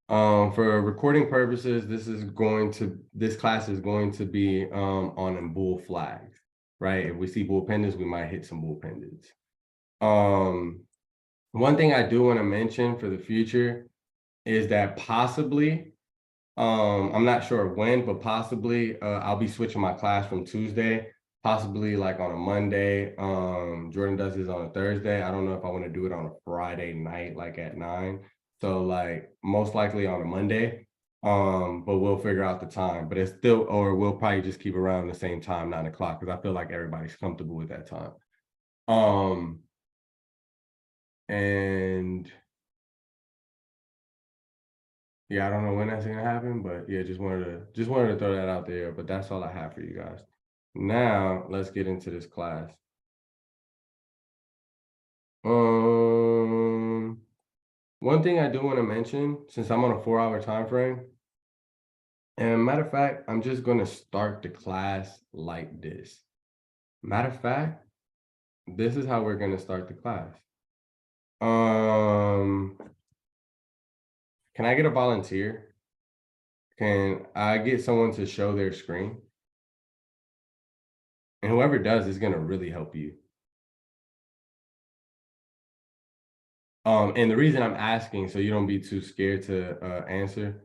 For recording purposes, this class is going to be on bull flags, right? If we see bull pendants, we might hit some bull pendants. One thing I do want to mention for the future is that possibly, I'm not sure when, but possibly I'll be switching my class from Tuesday, possibly like on a Monday. Jordan does his on a Thursday. I don't know if I want to do it on a Friday night, like at 9. So like most likely on a Monday. But we'll figure out the time. But it's still, or we'll probably just keep around the same time, 9 o'clock, because I feel like everybody's comfortable with that time. And yeah, I don't know when that's gonna happen, but yeah, just wanted to throw that out there. But that's all I have for you guys. Now let's get into this class. One thing I do want to mention, since I'm on a 4-hour time frame, and matter of fact, I'm just gonna start the class like this. Matter of fact, this is how we're gonna start the class. Can I get a volunteer? Can I get someone to show their screen? And whoever does is gonna really help you. And the reason I'm asking, so you don't be too scared to answer,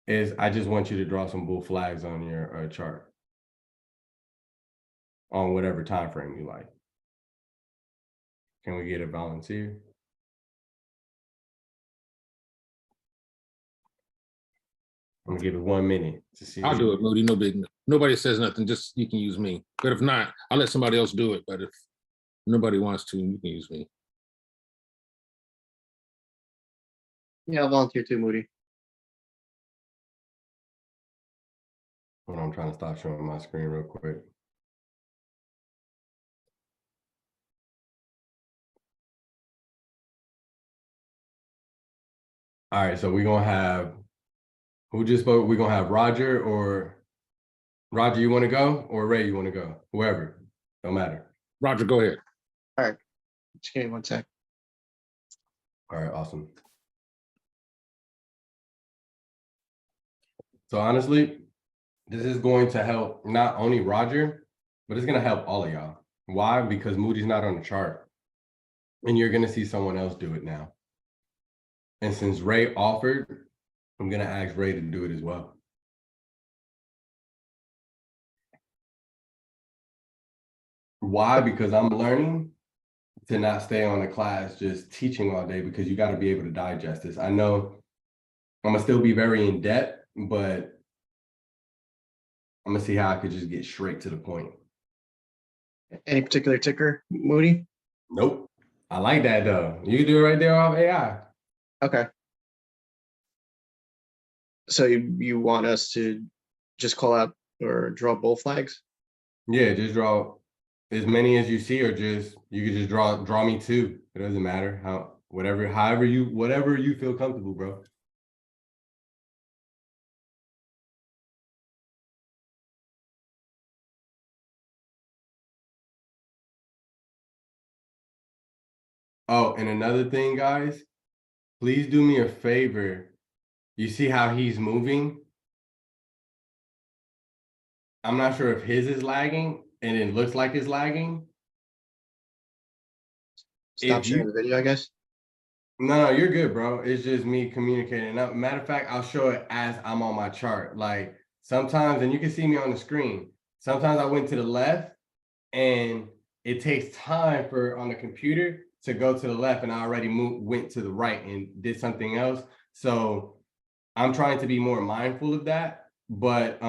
is I just want you to draw some bull flags on your chart on whatever time frame you like. Can we get a volunteer? I'm gonna give it 1 minute to see. I'll do it, Moody. No big. Nobody says nothing. Just you can use me. But if not, I'll let somebody else do it. But if nobody wants to, you can use me. Yeah, I'll volunteer too, Moody. Hold on, I'm trying to stop showing my screen real quick. All right, so we're gonna have, who just spoke? We're gonna have Roger, or Roger, you want to go, or Ray, you want to go? Whoever, don't matter. Roger, go ahead. All right, just give me 1 sec. All right, awesome. So honestly, this is going to help not only Roger, but it's gonna help all of y'all. Why? Because Moody's not on the chart, and you're gonna see someone else do it now. And since Ray offered, I'm gonna ask Ray to do it as well. Why? Because I'm learning to not stay on the class just teaching all day, because you got to be able to digest this. I know I'm gonna still be very in depth, but I'm gonna see how I could just get straight to the point. Any particular ticker, Moody? Nope. I like that though. You can do it right there off AI. Okay. So you want us to just call out or draw bull flags? Yeah, just draw as many as you see, or just you can just draw me 2. It doesn't matter how, whatever you feel comfortable, bro. Oh, and another thing, guys, please do me a favor. You see how he's moving? I'm not sure if his is lagging and it looks like it's lagging. Stop If sharing you, the video, I guess. no, you're good, bro. It's just me communicating. Now, matter of fact, I'll show it as I'm on my chart. Like sometimes, and you can see me on the screen, sometimes I went to the left and it takes time for on the computer to go to the left, and I already went to the right and did something else. So I'm trying to be more mindful of that, but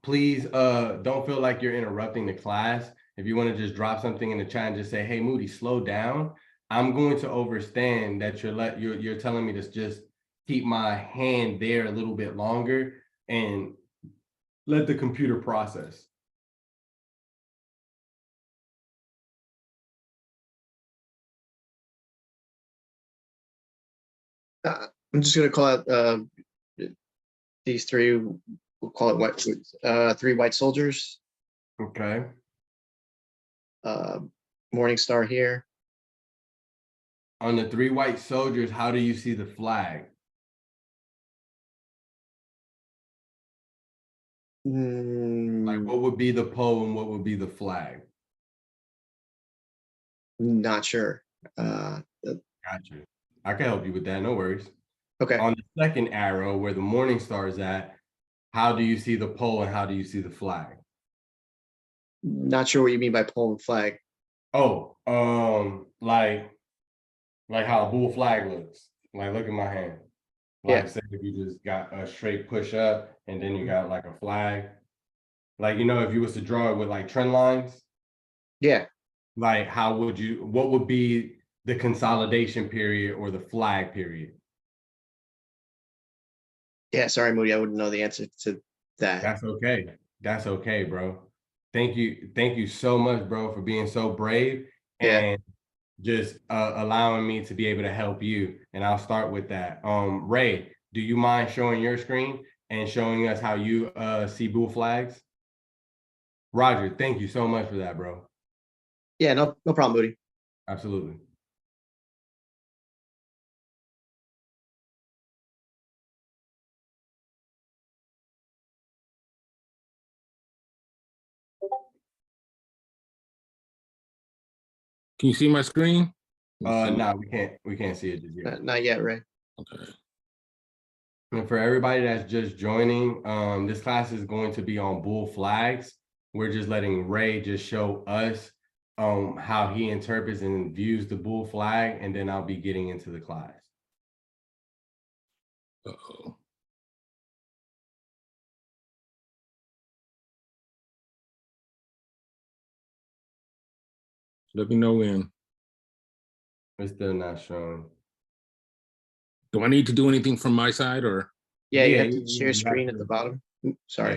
please don't feel like you're interrupting the class. If you want to just drop something in the chat and just say, hey, Moody, slow down. I'm going to understand that you're telling me to just keep my hand there a little bit longer and let the computer process. I'm just gonna call out these 3. We'll call it white. 3 white soldiers. Okay. Morning star here. on the 3 white soldiers, how do you see the flag? Like, what would be the pole and what would be the flag? Not sure. Gotcha. I can help you with that, no worries. Okay. On the second arrow, where the morning star is at, how do you see the pole and how do you see the flag? Not sure what you mean by pole and flag. Oh, like how a bull flag looks. Like, look at my hand. Like, Yeah. say if you just got a straight push up and then you got like a flag. Like, you know, if you was to draw it with like trend lines, Yeah. like what would be the consolidation period or the flag period? Yeah. Sorry, Moody. I wouldn't know the answer to that. That's okay. That's okay, bro. Thank you so much, bro, for being so brave Yeah. and just allowing me to be able to help you. And I'll start with that. Ray, do you mind showing your screen and showing us how you see bull flags? Roger, thank you so much for that, bro. Yeah. No problem, Moody. Absolutely. Can you see my screen? No, we can't see it just yet. Not yet, Ray. Okay. And for everybody that's just joining, this class is going to be on bull flags. We're just letting Ray just show us how he interprets and views the bull flag, and then I'll be getting into the class. Uh-oh. Let me know when. It's still not showing. Do I need to do anything from my side or? Yeah. You Yeah, have to you share have screen to. at the bottom. Sorry.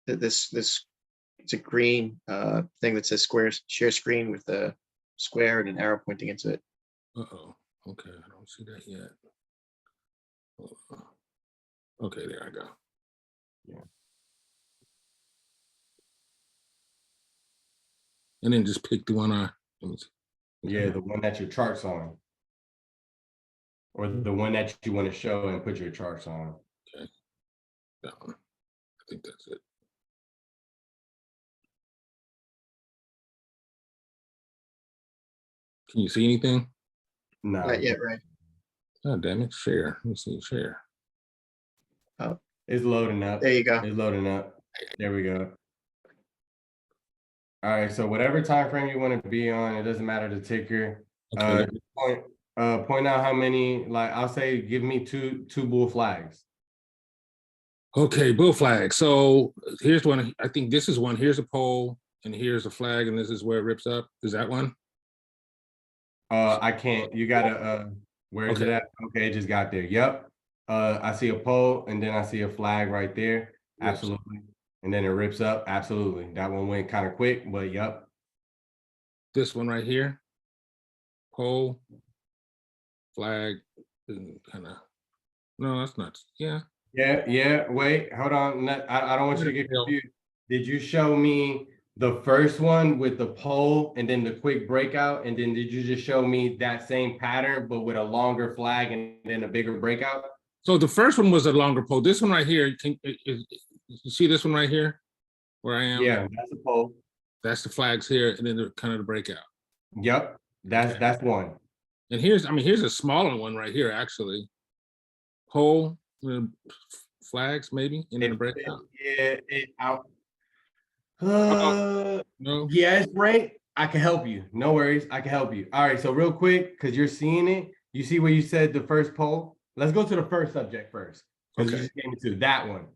Yeah. This it's a green thing that says squares. Share screen with the square and an arrow pointing into it. Uh-oh. Okay, I don't see that yet. Okay, there I go. Yeah. And then just pick the one I. Let me see. Yeah, the one that your chart's on. Or the one that you want to show and put your charts on. Okay. That one. I think that's it. Can you see anything? No. Not yet, Ray. Oh, damn it. Share. Let me see. Share. It's loading up. There you go. It's loading up. There we go. All right, so whatever time frame you want to be on, it doesn't matter the ticker. Okay. Point out how many, like I'll say give me two bull flags. Okay, bull flag. So here's one. I think this is one. Here's a pole, and here's a flag, and this is where it rips up. Is that one? I can't. You gotta. Where is it at? Okay, it just got there. Yep. I see a pole, and then I see a flag right there. Yes. Absolutely. And then it rips up. Absolutely. That one went kind of quick, but yep. This one right here. Pole, flag, kind of. No, that's not. Yeah. Yeah. Wait, hold on. I don't want you to get confused. Did you show me the first one with the pole and then the quick breakout? And then did you just show me that same pattern, but with a longer flag and then a bigger breakout? So the first one was a longer pole. This one right here, you see this one right here, where I am? Yeah, that's the pole. That's the flags here, and then the kind of the breakout. Yep, that's one. And here's a smaller one right here, actually. Pole, flags maybe, and then the breakout. No. Yes, right. I can help you. No worries. I can help you. All right. So real quick, because you're seeing it, you see where you said the first pole? Let's go to the first subject first. Because you just gave me to that one.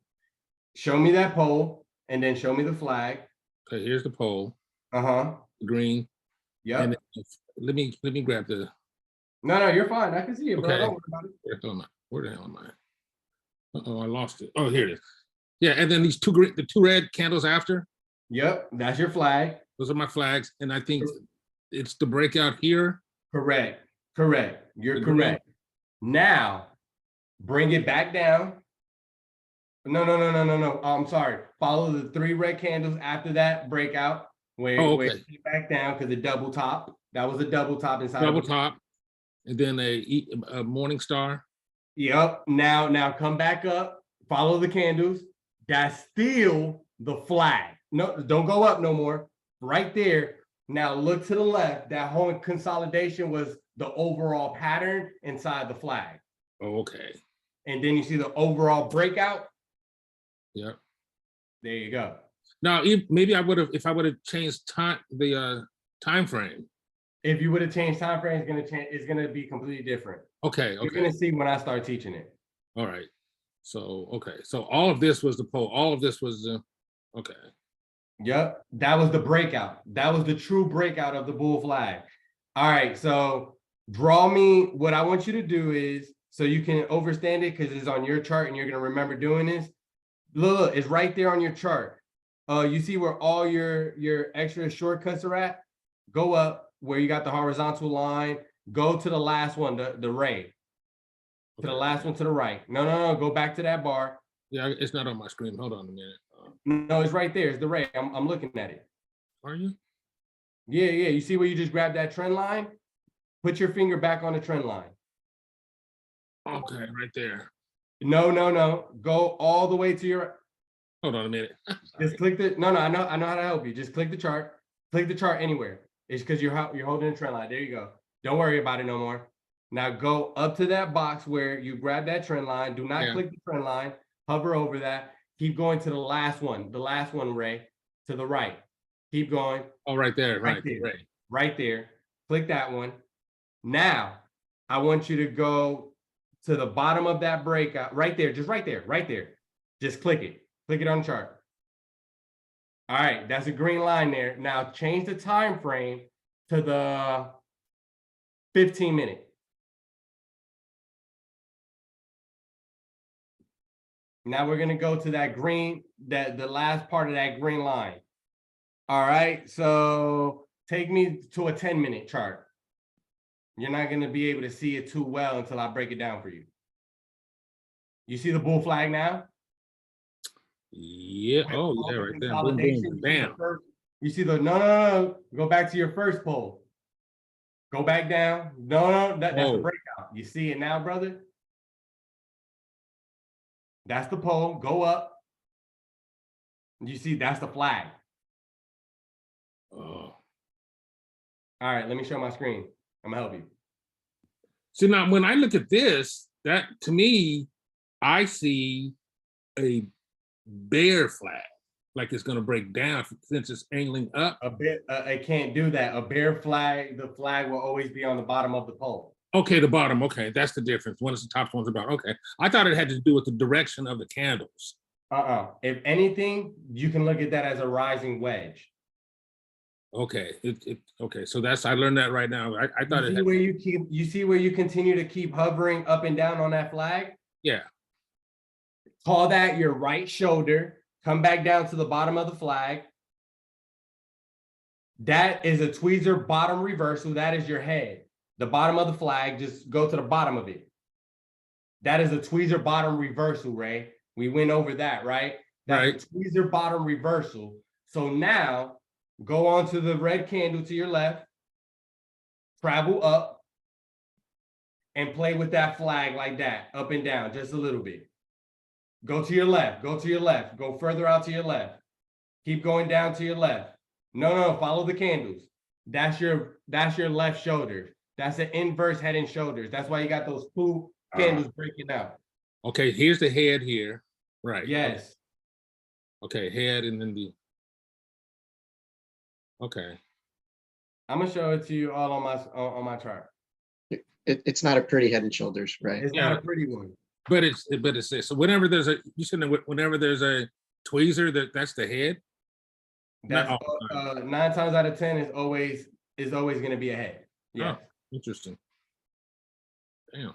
Show me that pole and then show me the flag. Okay, here's the pole. Uh-huh. The green. Yep. And let me grab the. No, you're fine. I can see it, bro. Okay. Don't worry about it. Where the hell am I? Uh-oh, I lost it. Oh, here it is. Yeah, and then the two red candles after. Yep, that's your flag. Those are my flags, and I think it's the breakout here. Correct. You're correct. Now, bring it back down. No. I'm sorry. Follow the 3 red candles after that breakout. Where it back down because the double top. That was a double top inside. Double top. and then a morning star. Yep. Now come back up. Follow the candles. That's still the flag. No, don't go up no more. Right there. Now look to the left. That whole consolidation was the overall pattern inside the flag. Oh, okay. And then you see the overall breakout. Yep. There you go. Now, maybe if I would have changed the time frame. If you would have changed time frame, it's gonna change. It's gonna be completely different. Okay. You're gonna see when I start teaching it. All right. So, okay. So all of this was the poll. All of this was the, okay. Yep, that was the breakout. That was the true breakout of the bull flag. All right, so draw me. What I want you to do is, so you can understand it because it's on your chart and you're gonna remember doing this. Look, it's right there on your chart. You see where all your extra shortcuts are at? Go up where you got the horizontal line. Go to the last one, the ray. To the last one to the right. No. Go back to that bar. Yeah, it's not on my screen. Hold on a minute. No, it's right there. It's the ray. I'm looking at it. Are you? Yeah. You see where you just grabbed that trend line? Put your finger back on the trend line. Okay, right there. No. Go all the way to your. Hold on a minute. Just click the. No. I know how to help you. Just click the chart. Click the chart anywhere. It's because you're holding the trend line. There you go. Don't worry about it no more. Now go up to that box where you grab that trend line. Do not click the trend line. Hover over that. Keep going to the last one. The last one, Ray, to the right. Keep going. Oh, right there. Right there. Right. Right there. Click that one. Now, I want you to go to the bottom of that breakout. Right there. Just right there. Right there. Just click it. Click it on the chart. All right. That's a green line there. Now, change the time frame to the 15-minute. Now we're gonna go to that green, the last part of that green line. All right, so take me to a 10-minute chart. You're not gonna be able to see it too well until I break it down for you. You see the bull flag now? Yeah. Oh, yeah, right there. Boom, boom, bam. You see the no. Go back to your first poll. Go back down. No, that's the breakout. You see it now, brother? That's the pole. Go up. You see, that's the flag. Oh. All right, let me show my screen. I'm gonna help you. So now when I look at this, that to me, I see a bear flag, like it's gonna break down since it's angling up. It can't do that. A bear flag, the flag will always be on the bottom of the pole. Okay, the bottom. Okay, that's the difference. One is the top, one's the bottom. Okay, I thought it had to do with the direction of the candles. If anything, you can look at that as a rising wedge. Okay, okay. So that's, I learned that right now. I thought you see where you see where you continue to keep hovering up and down on that flag. Yeah. Call that your right shoulder. Come back down to the bottom of the flag. That is a tweezer bottom reversal. That is your head. The bottom of the flag, just go to the bottom of it. That is a tweezer bottom reversal, Ray. We went over that, right? That's a tweezer bottom reversal. So now go on to the red candle to your left, travel up, and play with that flag like that, up and down, just a little bit. Go to your left, go further out to your left. Keep going down to your left. No, follow the candles. That's your left shoulder. That's an inverse head and shoulders. That's why you got those two candles breaking out. Okay, here's the head here. Right. Yes. Okay, head and then the. Okay. I'm gonna show it to you all on my chart. It's not a pretty head and shoulders, right? It's not a pretty one. But it's so whenever there's a, you said whenever there's a tweezer, that's the head. That's 9 times out of 10 is always gonna be a head. Yeah. Oh, interesting. Damn.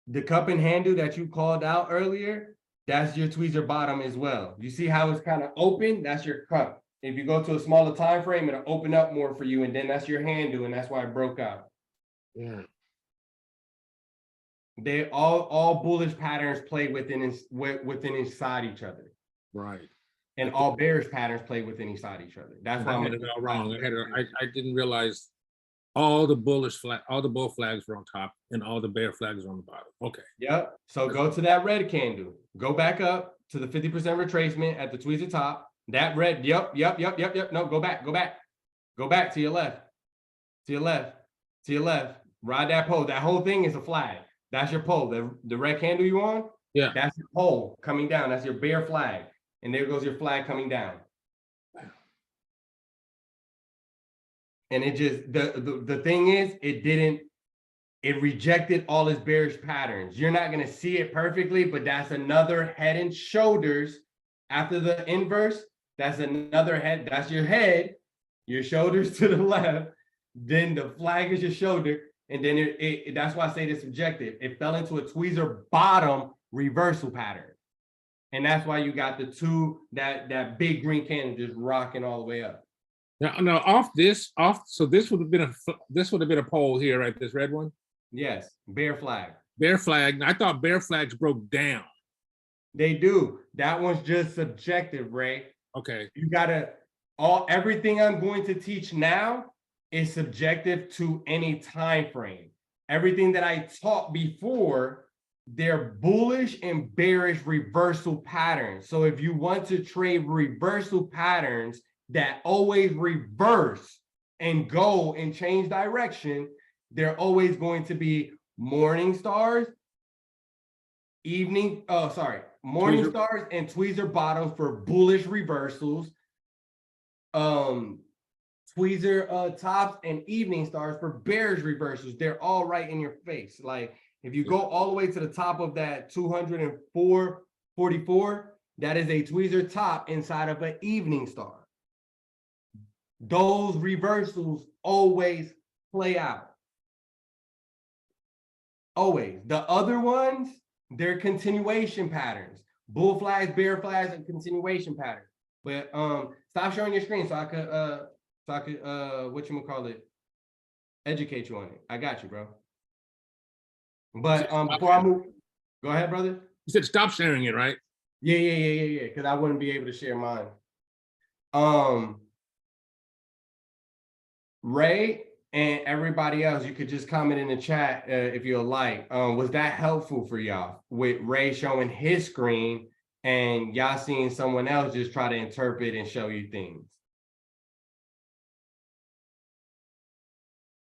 The cup and handle that you called out earlier, that's your tweezer bottom as well. You see how it's kind of open? That's your cup. If you go to a smaller time frame, it'll open up more for you, and then that's your handle, and that's why it broke out. Yeah. They all bullish patterns play within inside each other. Right. And all bearish patterns play within inside each other. That's why I had it all wrong. I didn't realize all the bull flags were on top and all the bear flags were on the bottom. Okay. Yep. So go to that red candle. Go back up to the 50% retracement at the tweezer top. That red. Yep. No, go back. Go back to your left. To your left. To your left. Ride that pole. That whole thing is a flag. That's your pole. The red candle you on? Yeah. That's your pole coming down. That's your bear flag. And there goes your flag coming down. And it just, the thing is, it rejected all its bearish patterns. You're not going to see it perfectly, but that's another head and shoulders after the inverse. That's another head. That's your head, your shoulders to the left. Then the flag is your shoulder. And then that's why I say it's subjective. It fell into a tweezer bottom reversal pattern. And that's why you got the two, that big green candle just rocking all the way up. Now so this would have been a pole here, right? This red one? Yes, bear flag. Bear flag. I thought bear flags broke down. They do. That one's just subjective, Ray. Okay. You gotta, everything I'm going to teach now is subjective to any time frame. Everything that I taught before, they're bullish and bearish reversal patterns. So if you want to trade reversal patterns that always reverse and go and change direction, they're always going to be morning stars, morning stars and tweezer bottoms for bullish reversals, tweezer tops and evening stars for bearish reversals. They're all right in your face. Like if you go all the way to the top of that 204.44, that is a tweezer top inside of an evening star. Those reversals always play out. Always. The other ones, they're continuation patterns. Bull flags, bear flags, and continuation patterns. But stop showing your screen so I could whatchamacallit, educate you on it. I got you, bro. But before I move, go ahead, brother. You said stop sharing it, right? Yeah. Because I wouldn't be able to share mine. Ray and everybody else, you could just comment in the chat if you'd like. Was that helpful for y'all with Ray showing his screen and y'all seeing someone else just try to interpret and show you things?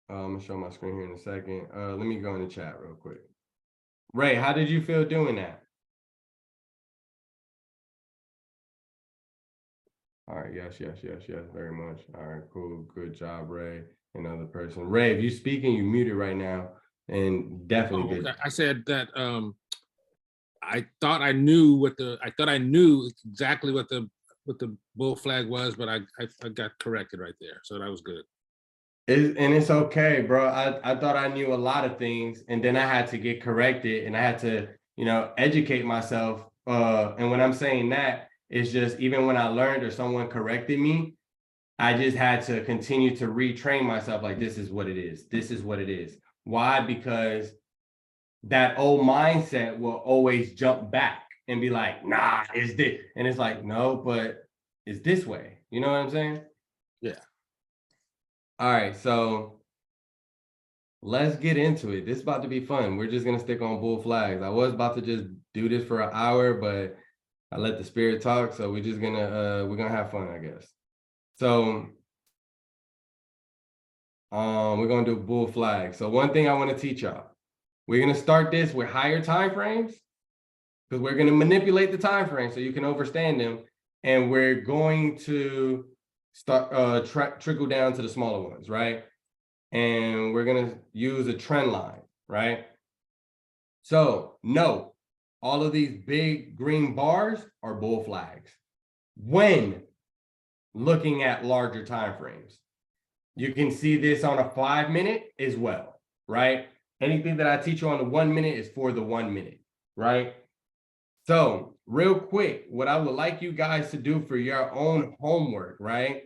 I'm gonna show my screen here in a second. Let me go in the chat real quick. Ray, how did you feel doing that? All right, yes, very much. All right, cool, good job, Ray. Another person. Ray, if you're speaking, you're muted right now, and definitely good. I said that I thought I knew exactly what the bull flag was, but I got corrected right there, so that was good. And it's okay, bro. I thought I knew a lot of things, and then I had to get corrected, and I had to, educate myself. And when I'm saying that, it's just even when I learned or someone corrected me, I just had to continue to retrain myself. Like, this is what it is. This is what it is. Why? Because that old mindset will always jump back and be like, nah, it's this. And it's like, no, but it's this way. You know what I'm saying? Yeah. All right. So let's get into it. This is about to be fun. We're just going to stick on bull flags. I was about to just do this for an hour, but I let the spirit talk. So we're just we're going to have fun, I guess. So we're going to do bull flag. So one thing I want to teach y'all, we're going to start this with higher time frames because we're going to manipulate the time frame so you can understand them. And we're going to start trickle down to the smaller ones, right? And we're going to use a trend line, right? So note, all of these big green bars are bull flags when looking at larger time frames. You can see this on a 5 minute as well, right? Anything that I teach you on the 1 minute is for the 1 minute, right? So real quick, what I would like you guys to do for your own homework, right,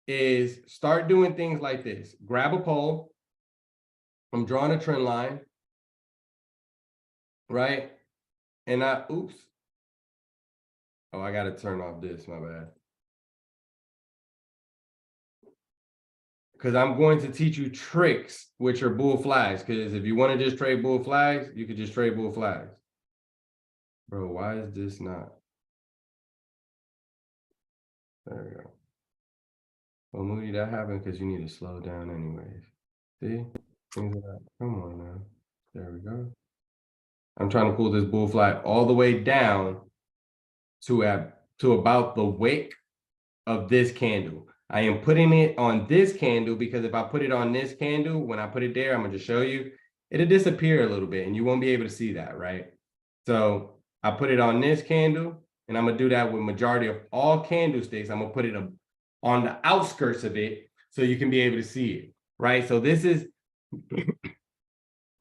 is start doing things like this. Grab a pole. I'm drawing a trend line, right? And oops. Oh, I got to turn off this, my bad. because I'm going to teach you tricks, which are bull flags. Because if you want to just trade bull flags, you could just trade bull flags. Bro, why is this not? There we go. Well, Moody, that happened because you need to slow down anyways. See? Things like that. Come on now. There we go. I'm trying to pull this bull flag all the way down to about the wick of this candle. I am putting it on this candle because if I put it on this candle, when I put it there, I'm going to show you, it'll disappear a little bit and you won't be able to see that, right? So I put it on this candle and I'm going to do that with majority of all candlesticks. I'm going to put it on the outskirts of it so you can be able to see it, right? So this is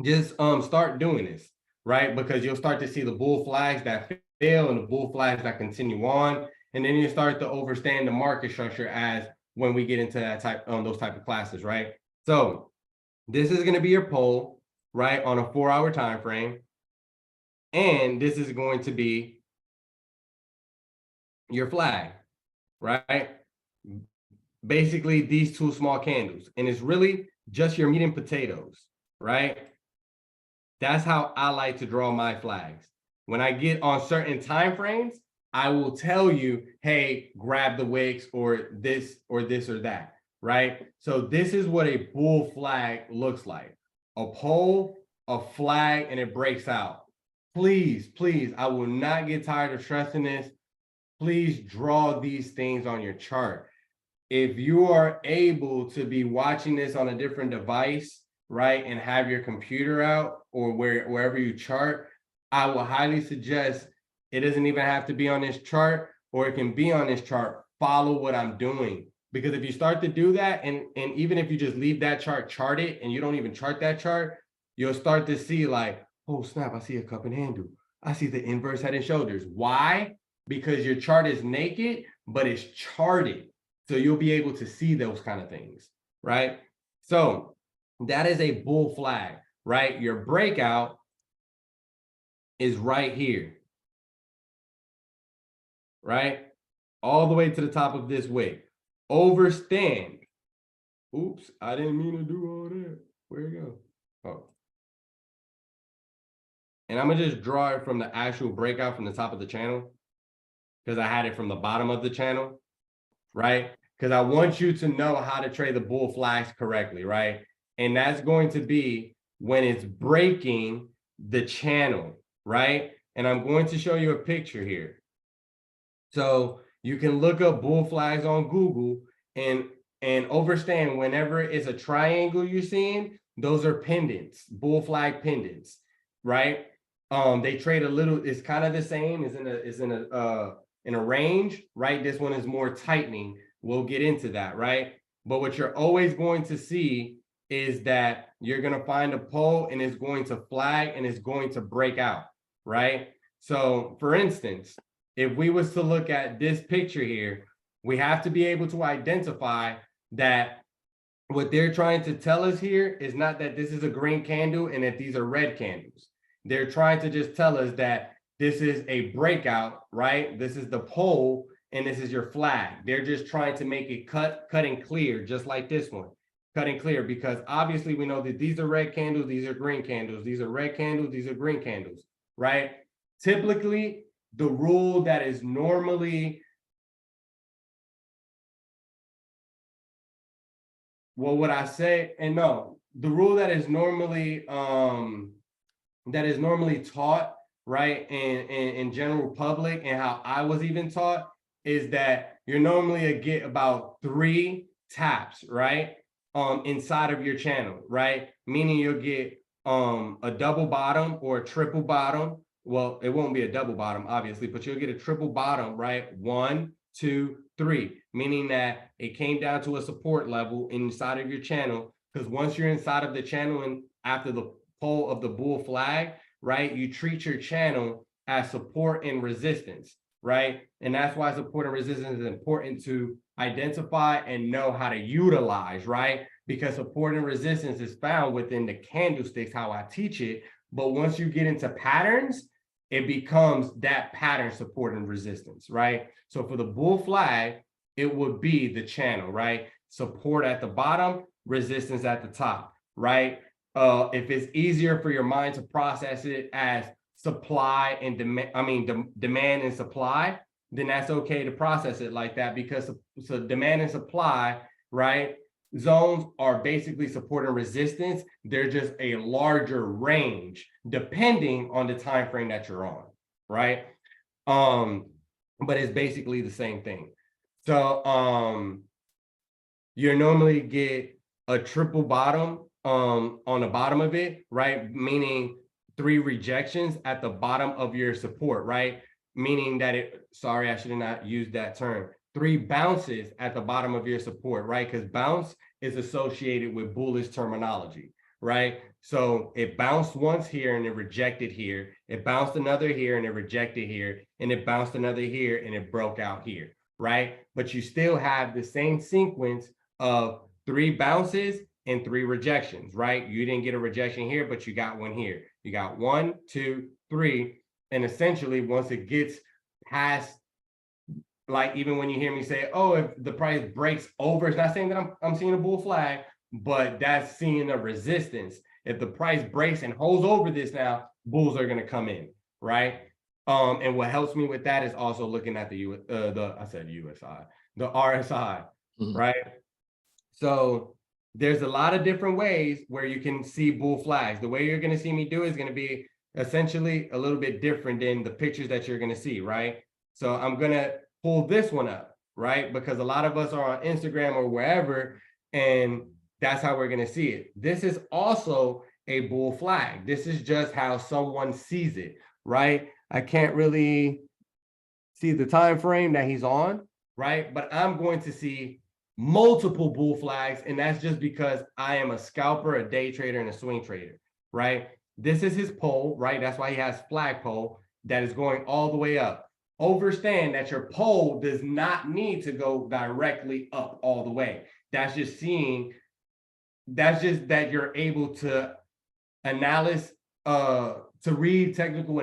just start doing this, right? Because you'll start to see the bull flags that fail and the bull flags that continue on. And then you start to understand the market structure as when we get into that those type of classes, right? So this is going to be your poll, right, on a 4-hour time frame. And this is going to be your flag, right? Basically, these two small candles. And it's really just your meat and potatoes, right? That's how I like to draw my flags. When I get on certain time frames, I will tell you, hey, grab the wicks or this or this or that, right? So this is what a bull flag looks like. A pole, a flag, and it breaks out. Please, please, I will not get tired of stressing this. Please draw these things on your chart. If you are able to be watching this on a different device, right, and have your computer out or wherever you chart, I will highly suggest it doesn't even have to be on this chart, or it can be on this chart. Follow what I'm doing. Because if you start to do that, and even if you just leave that chart charted and you don't even chart that chart, you'll start to see like, oh snap, I see a cup and handle. I see the inverse head and shoulders. Why? Because your chart is naked, but it's charted. So you'll be able to see those kind of things, right? So that is a bull flag, right? Your breakout is right here, right? All the way to the top of this wick. Overstand. Oops, I didn't mean to do all that. Where'd it go? Oh. And I'm gonna just draw it from the actual breakout from the top of the channel because I had it from the bottom of the channel, right? Because I want you to know how to trade the bull flags correctly, right? And that's going to be when it's breaking the channel, right? And I'm going to show you a picture here. So you can look up bull flags on Google and understand whenever it's a triangle you're seeing, those are pendants, bull flag pendants, right? They trade a little, it's kind of the same, is in a range, right? This one is more tightening. We'll get into that, right? But what you're always going to see is that you're going to find a pole and it's going to flag and it's going to break out, right? So for instance, if we was to look at this picture here, we have to be able to identify that what they're trying to tell us here is not that this is a green candle and that these are red candles. They're trying to just tell us that this is a breakout, right? This is the pole and this is your flag. They're just trying to make it cut and clear, just like this one, cut and clear, because obviously we know that these are red candles, these are green candles, these are red candles, these are green candles, right? Typically, the rule that is normally, what would I say? And no, the rule that is normally taught, right, in general public, and how I was even taught, is that you're normally get about 3 taps, right, inside of your channel, right? Meaning you'll get a double bottom or a triple bottom. Well, it won't be a double bottom, obviously, but you'll get a triple bottom, right? 1, 2, 3, meaning that it came down to a support level inside of your channel. Because once you're inside of the channel and after the pole of the bull flag, right, you treat your channel as support and resistance, right? And that's why support and resistance is important to identify and know how to utilize, right? Because support and resistance is found within the candlesticks, how I teach it. But once you get into patterns, it becomes that pattern support and resistance, right? So for the bull flag, it would be the channel, right? support at the bottom, resistance at the top, right? If it's easier for your mind to process it as supply and demand, demand and supply, then that's okay to process it like that, because so demand and supply, right? Zones are basically support and resistance. They're just a larger range depending on the time frame that you're on, right? But it's basically the same thing. So you normally get a triple bottom on the bottom of it, right? Meaning 3 rejections at the bottom of your support, right? Meaning that sorry, I should have not used that term. 3 bounces at the bottom of your support, right? Because bounce is associated with bullish terminology, right? So it bounced once here and it rejected here. It bounced another here and it rejected here. And it bounced another here and it broke out here, right? But you still have the same sequence of 3 bounces and 3 rejections, right? You didn't get a rejection here, but you got one here. You got 1, 2, 3. And essentially, once it gets past, like, even when you hear me say, oh, if the price breaks over, it's not saying that I'm seeing a bull flag, but that's seeing a resistance. If the price breaks and holds over this now, bulls are going to come in, right? And what helps me with that is also looking at the RSI, right? So there's a lot of different ways where you can see bull flags. The way you're going to see me do is going to be essentially a little bit different than the pictures that you're going to see, right? So I'm going to pull this one up, right? Because a lot of us are on Instagram or wherever, and that's how we're going to see it. This is also a bull flag. This is just how someone sees it, right? I can't really see the time frame that he's on, right? But I'm going to see multiple bull flags, and that's just because I am a scalper, a day trader, and a swing trader, right? This is his pole, right? That's why he has flag pole that is going all the way up. Understand that your pole does not need to go directly up all the way. That's just that you're able to read technical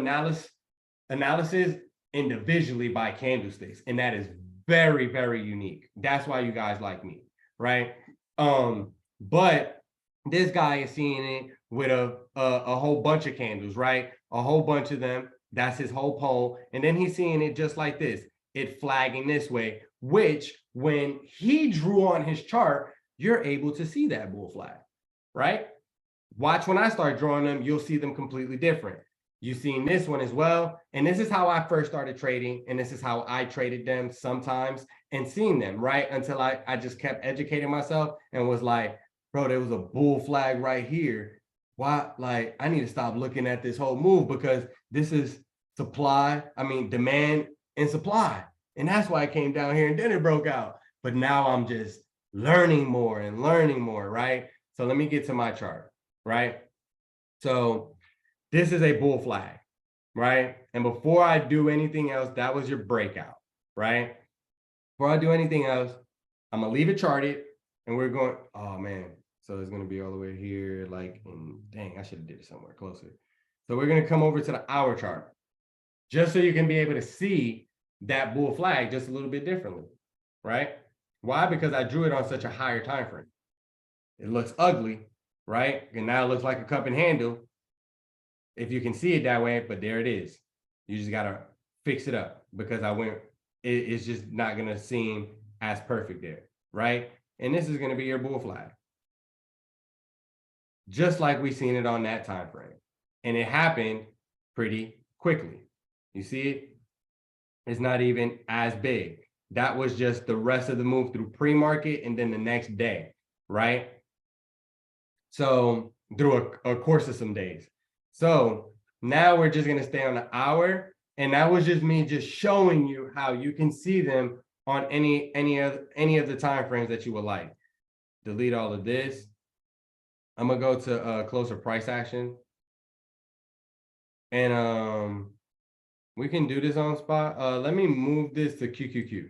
analysis individually by candlesticks. And that is very, very unique. That's why you guys like me, right? But this guy is seeing it with a whole bunch of candles, right? A whole bunch of them. That's his whole pole. And then he's seeing it just like this, it flagging this way, which when he drew on his chart, you're able to see that bull flag, right? Watch when I start drawing them, you'll see them completely different. You've seen this one as well. And this is how I first started trading. And this is how I traded them sometimes and seeing them, right? Until I just kept educating myself and was like, bro, there was a bull flag right here. Why? Like, I need to stop looking at this whole move because this is demand and supply. And that's why I came down here and then it broke out. But now I'm just learning more and learning more, right? So let me get to my chart, right? So this is a bull flag, right? And before I do anything else, that was your breakout, right? Before I do anything else, I'm gonna leave it charted and we're going, oh man. So it's gonna be all the way here, like, and dang, I should have did it somewhere closer. So we're gonna come over to the hour chart, just so you can be able to see that bull flag just a little bit differently, right? Why? Because I drew it on such a higher time frame. It looks ugly, right? And now it looks like a cup and handle, if you can see it that way, but there it is. You just gotta fix it up because it's just not gonna seem as perfect there, right? And this is gonna be your bull flag. Just like we seen it on that time frame. And it happened pretty quickly. You see it? It's not even as big. That was just the rest of the move through pre-market and then the next day, right? So through a course of some days. So now we're just gonna stay on the hour. And that was just me just showing you how you can see them on any of the time frames that you would like. Delete all of this. I'm gonna go to closer price action. And we can do this on spot. Let me move this to QQQ.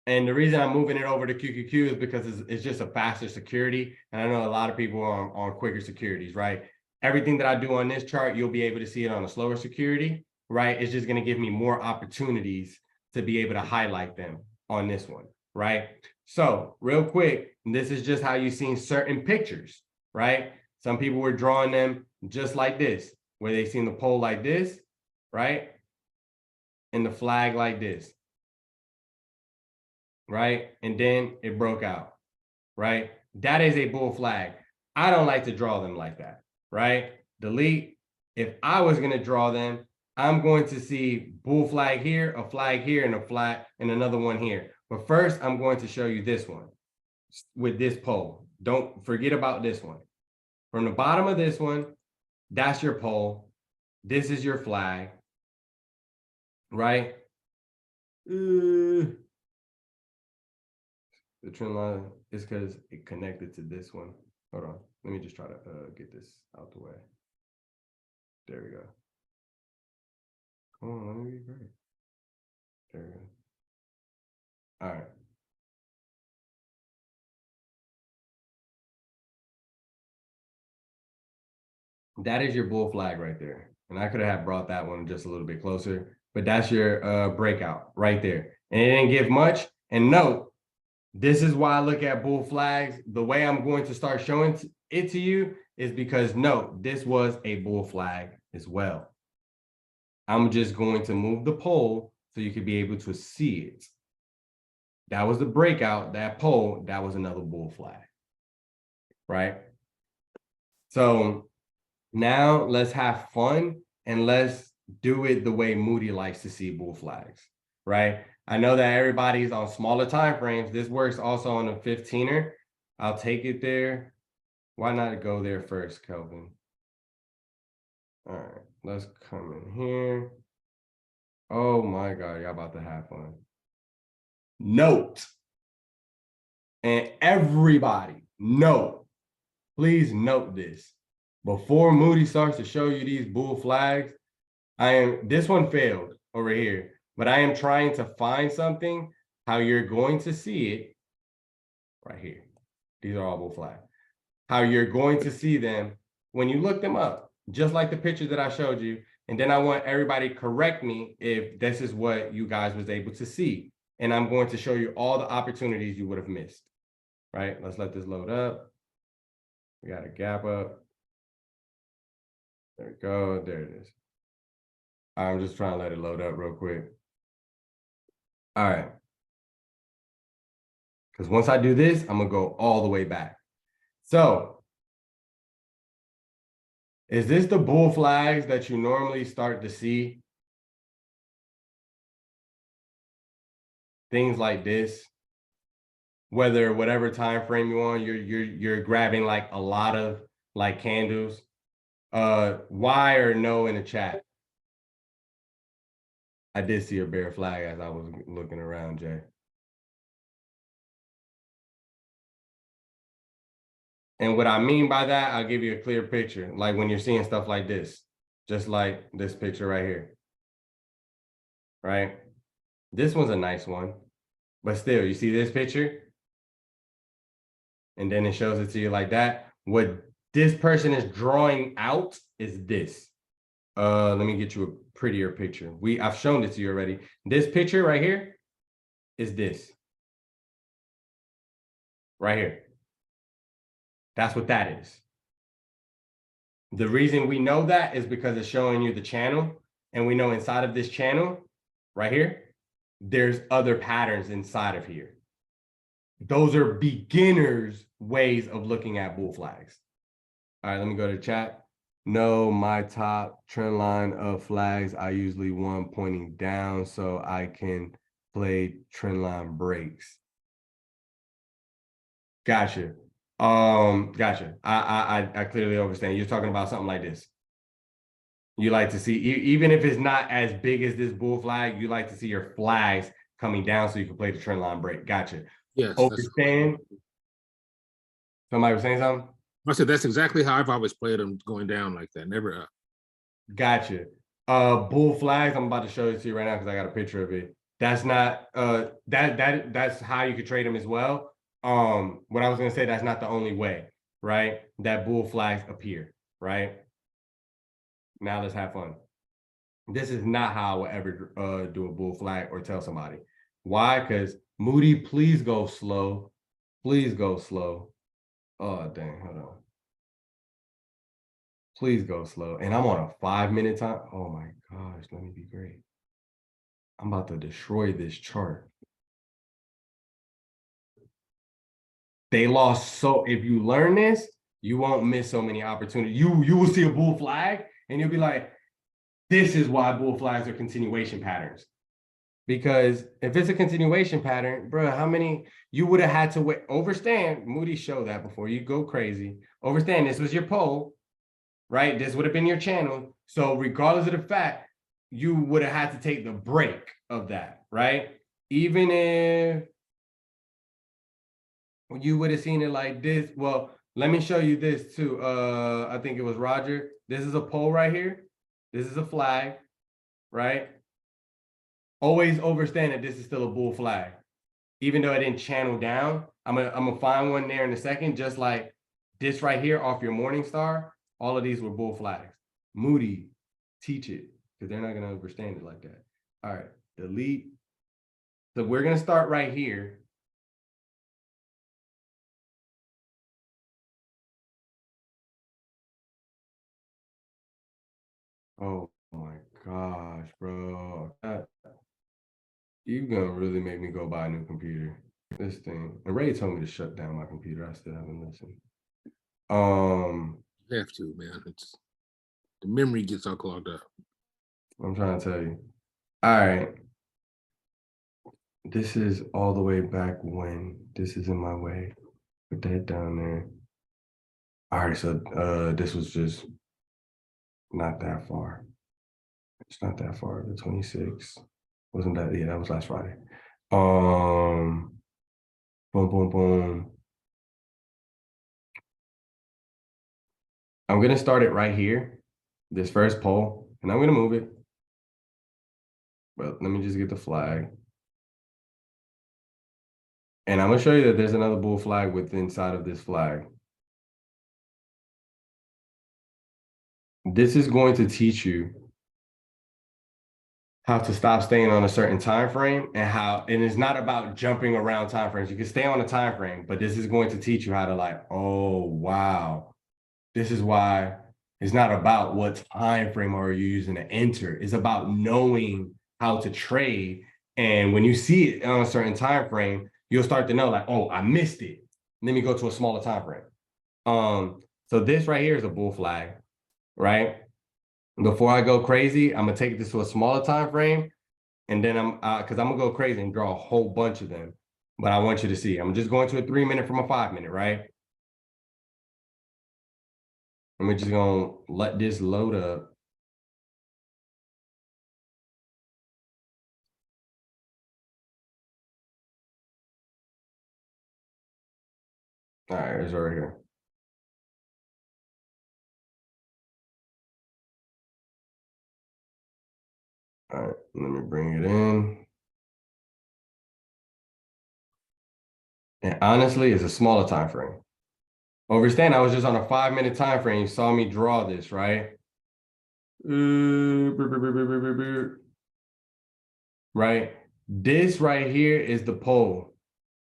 And the reason I'm moving it over to QQQ is because it's just a faster security. And I know a lot of people are on quicker securities, right? Everything that I do on this chart, you'll be able to see it on a slower security. right? It's just gonna give me more opportunities to be able to highlight them on this one, right? So real quick, this is just how you've seen certain pictures, right? Some people were drawing them just like this, where they seen the pole like this, right? And the flag like this, right? And then it broke out, right? That is a bull flag. I don't like to draw them like that, right? Delete. If I was gonna draw them, I'm going to see bull flag here, a flag here, and a flag, and another one here. But first, I'm going to show you this one with this pole. Don't forget about this one. From the bottom of this one, that's your pole. This is your flag, right? The trend line is because it connected to this one. Hold on. Let me just try to get this out the way. There we go. Come on, let me be great. There we go. All right. That is your bull flag right there. And I could have brought that one just a little bit closer, but that's your breakout right there. And it didn't give much. And note, this is why I look at bull flags. The way I'm going to start showing it to you is because note, this was a bull flag as well. I'm just going to move the pole so you could be able to see it. That was the breakout, that pole, that was another bull flag, right? So now let's have fun and let's do it the way Moody likes to see bull flags, right? I know that everybody's on smaller time frames. This works also on a 15er. I'll take it there. Why not go there first, Kelvin? All right, let's come in here. Oh my God, y'all about to have fun. Note, and everybody note, please note this. Before Moody starts to show you these bull flags, this one failed over here, but I am trying to find something how you're going to see it right here. These are all bull flags. How you're going to see them when you look them up, just like the picture that I showed you. And then I want everybody to correct me if this is what you guys was able to see. And I'm going to show you all the opportunities you would have missed, right? Let's let this load up. We got a gap up. There we go, there it is. I'm just trying to let it load up real quick. All right. Because once I do this, I'm gonna go all the way back. So, is this the bull flags that you normally start to see? Things like this, whether whatever time frame you're on, you're grabbing like a lot of like candles. Why or no in the chat? I did see a bear flag as I was looking around, Jay. And what I mean by that, I'll give you a clear picture. Like when you're seeing stuff like this, just like this picture right here, right? This one's a nice one, but still, you see this picture? And then it shows it to you like that. What this person is drawing out is this. Let me get you a prettier picture. I've shown it to you already. This picture right here is this. Right here. That's what that is. The reason we know that is because it's showing you the channel, and we know inside of this channel, right here, there's other patterns inside of here. Those are beginners' ways of looking at bull flags. All right, let me go to chat. No, my top trend line of flags, I usually want pointing down so I can play trend line breaks. Gotcha. Gotcha. I clearly understand. You're talking about something like this. You like to see, even if it's not as big as this bull flag, you like to see your flags coming down so you can play the trend line break. Gotcha. Yes. Understand? Somebody was saying something? I said that's exactly how I've always played them, going down like that, never up. Gotcha. Bull flags, I'm about to show it to you right now because I got a picture of it. That's not that's how you could trade them as well. What I was gonna say, that's not the only way, right? That bull flags appear, right? Now let's have fun. This is not how I would ever do a bull flag or tell somebody. Why? Because Moody, please go slow. Please go slow. Oh, dang, hold on. Please go slow. And I'm on a 5-minute time. Oh my gosh, let me be great. I'm about to destroy this chart. They lost. So if you learn this, you won't miss so many opportunities. You will see a bull flag and you'll be like, this is why bull flags are continuation patterns. Because if it's a continuation pattern, bro, how many you would have had to wait? Overstand, Moody showed that before you go crazy. Overstand, this was your poll, right? This would have been your channel. So regardless of the fact, you would have had to take the break of that, right? Even if you would have seen it like this. Well, let me show you this too. I think it was Roger. This is a poll right here. This is a flag, right? Always understand that this is still a bull flag. Even though I didn't channel down, I'm gonna find one there in a second, just like this right here off your morning star. All of these were bull flags. Moody, teach it, because they're not gonna understand it like that. All right, delete. So we're gonna start right here. Oh my gosh, bro. You're gonna really make me go buy a new computer. This thing. And Ray told me to shut down my computer. I still haven't listened. You have to, man. It's the memory gets all clogged up. I'm trying to tell you. All right. This is all the way back when. This is in my way. Put that down there. All right, so this was just not that far. It's not that far. The 26th. Wasn't that? Yeah, that was last Friday. Boom, boom, boom. I'm gonna start it right here, this first poll, and I'm gonna move it. But let me just get the flag. And I'm gonna show you that there's another bull flag within inside of this flag. This is going to teach you how to stop staying on a certain time frame and it's not about jumping around time frames. You can stay on a time frame, but this is going to teach you how to like, oh wow, this is why it's not about what time frame are you using to enter. It's about knowing how to trade. And when you see it on a certain time frame, you'll start to know like, oh, I missed it. Let me go to a smaller time frame. So this right here is a bull flag, right? Before I go crazy, I'm gonna take this to a smaller time frame, and then because I'm gonna go crazy and draw a whole bunch of them. But I want you to see, I'm just going to a 3-minute from a 5-minute, right? And we're just gonna let this load up. All right, it's right here. All right, let me bring it in. And honestly, it's a smaller time frame. Understand, I was just on a 5-minute time frame. You saw me draw this, right? Right? This right here is the pole.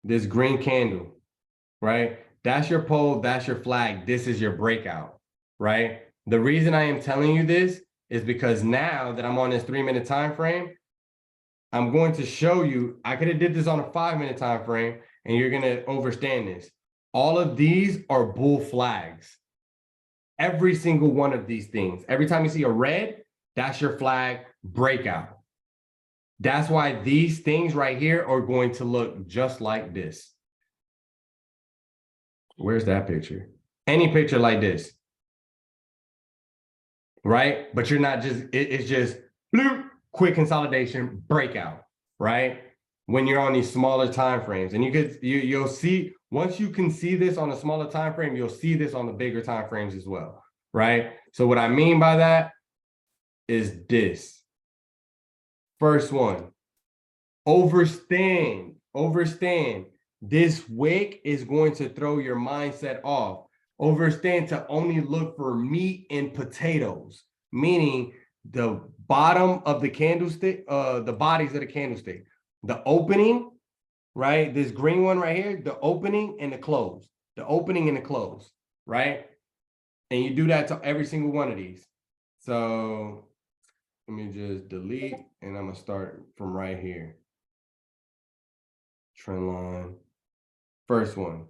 This green candle, right? That's your pole, that's your flag. This is your breakout, right? The reason I am telling you this is because now that I'm on this 3-minute time frame, I'm going to show you, I could have did this on a 5-minute time frame and you're going to understand this. All of these are bull flags. Every single one of these things. Every time you see a red, that's your flag breakout. That's why these things right here are going to look just like this. Where's that picture? Any picture like this. Right? But you're not just, it's just bloop, quick consolidation, breakout, right? When you're on these smaller time frames. And you'll see, once you can see this on a smaller time frame, you'll see this on the bigger time frames as well, right? So what I mean by that is this. First one, overstand. This wick is going to throw your mindset off. Overstand to only look for meat and potatoes, meaning the bottom of the candlestick, the bodies of the candlestick, the opening, right? This green one right here, the opening and the close, the opening and the close, right? And you do that to every single one of these. So let me just delete, and I'm gonna start from right here. Trend line, first one,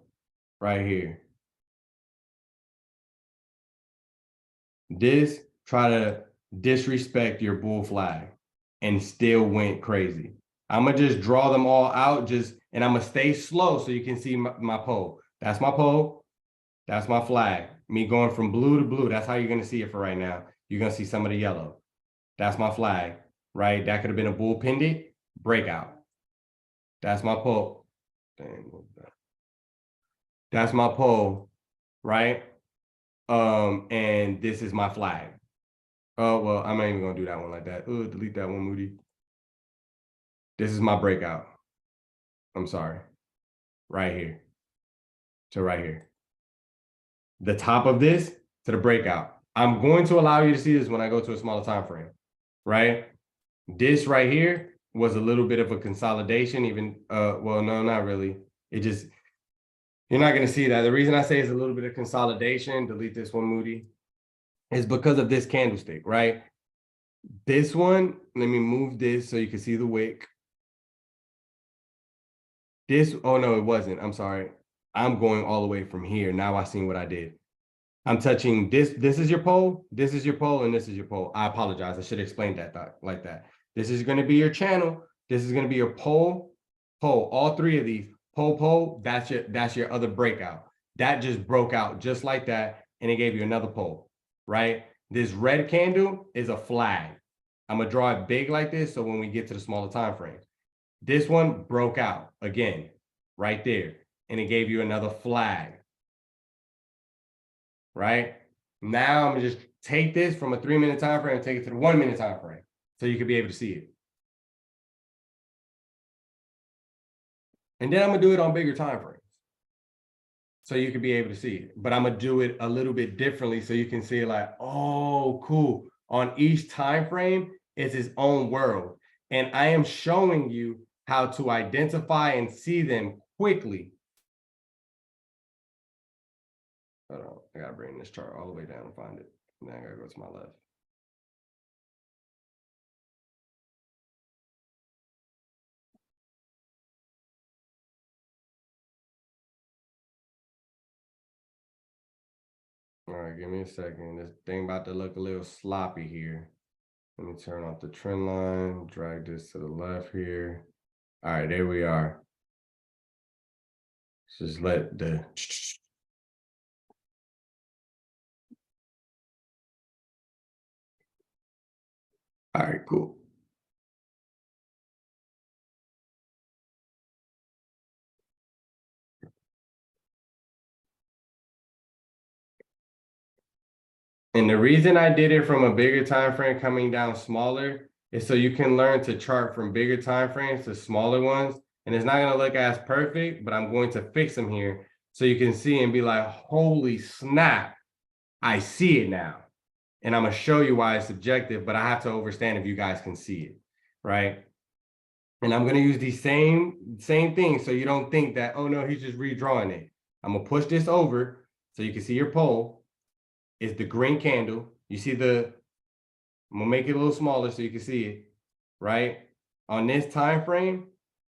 right here. This, try to disrespect your bull flag and still went crazy. I'm gonna just draw them all out, and I'm gonna stay slow so you can see my pole. That's my pole. That's my flag. Me going from blue to blue. That's how you're gonna see it for right now. You're gonna see some of the yellow. That's my flag, right? That could have been a bull pendant breakout. That's my pole. That's my pole, right? And this is my flag. Oh, well, I'm not even gonna do that one like that. Oh, delete that one, Moody. This is my breakout. I'm sorry. Right here to right here. The top of this to the breakout. I'm going to allow you to see this when I go to a smaller time frame, right? This right here was a little bit of a consolidation, even, well, no, not really. It just, you're not gonna see that. The reason I say it's a little bit of consolidation, delete this one, Moody, is because of this candlestick, right? This one, let me move this so you can see the wick. This, oh no, it wasn't, I'm sorry. I'm going all the way from here. Now I seen what I did. I'm touching this. This is your pole. This is your pole, and this is your pole. I apologize. I should have explained that like that. This is going to be your channel. This is going to be your pole. All three of these. Pole. That's your other breakout. That just broke out just like that, and it gave you another pole, right? This red candle is a flag. I'm gonna draw it big like this, so when we get to the smaller time frame, this one broke out again, right there, and it gave you another flag. Right now, I'm gonna just take this from a 3-minute time frame and take it to the 1-minute time frame so you can be able to see it. And then I'm gonna do it on bigger time frames so you can be able to see it. But I'm gonna do it a little bit differently so you can see it like, oh, cool. On each time frame, it's its own world. And I am showing you how to identify and see them quickly. Hold on, I gotta bring this chart all the way down and find it. Now I gotta go to my left. All right, give me a second. This thing about to look a little sloppy here. Let me turn off the trend line, drag this to the left here. All right, there we are. Just let the all right, cool. And the reason I did it from a bigger time frame coming down smaller is so you can learn to chart from bigger time frames to smaller ones. And it's not going to look as perfect, but I'm going to fix them here so you can see and be like, holy snap, I see it now. And I'm going to show you why it's subjective, but I have to understand if you guys can see it, right? And I'm going to use these same things so you don't think that, oh no, he's just redrawing it. I'm going to push this over so you can see your pole. It's the green candle. You see I'm gonna make it a little smaller so you can see it, right? On this time frame,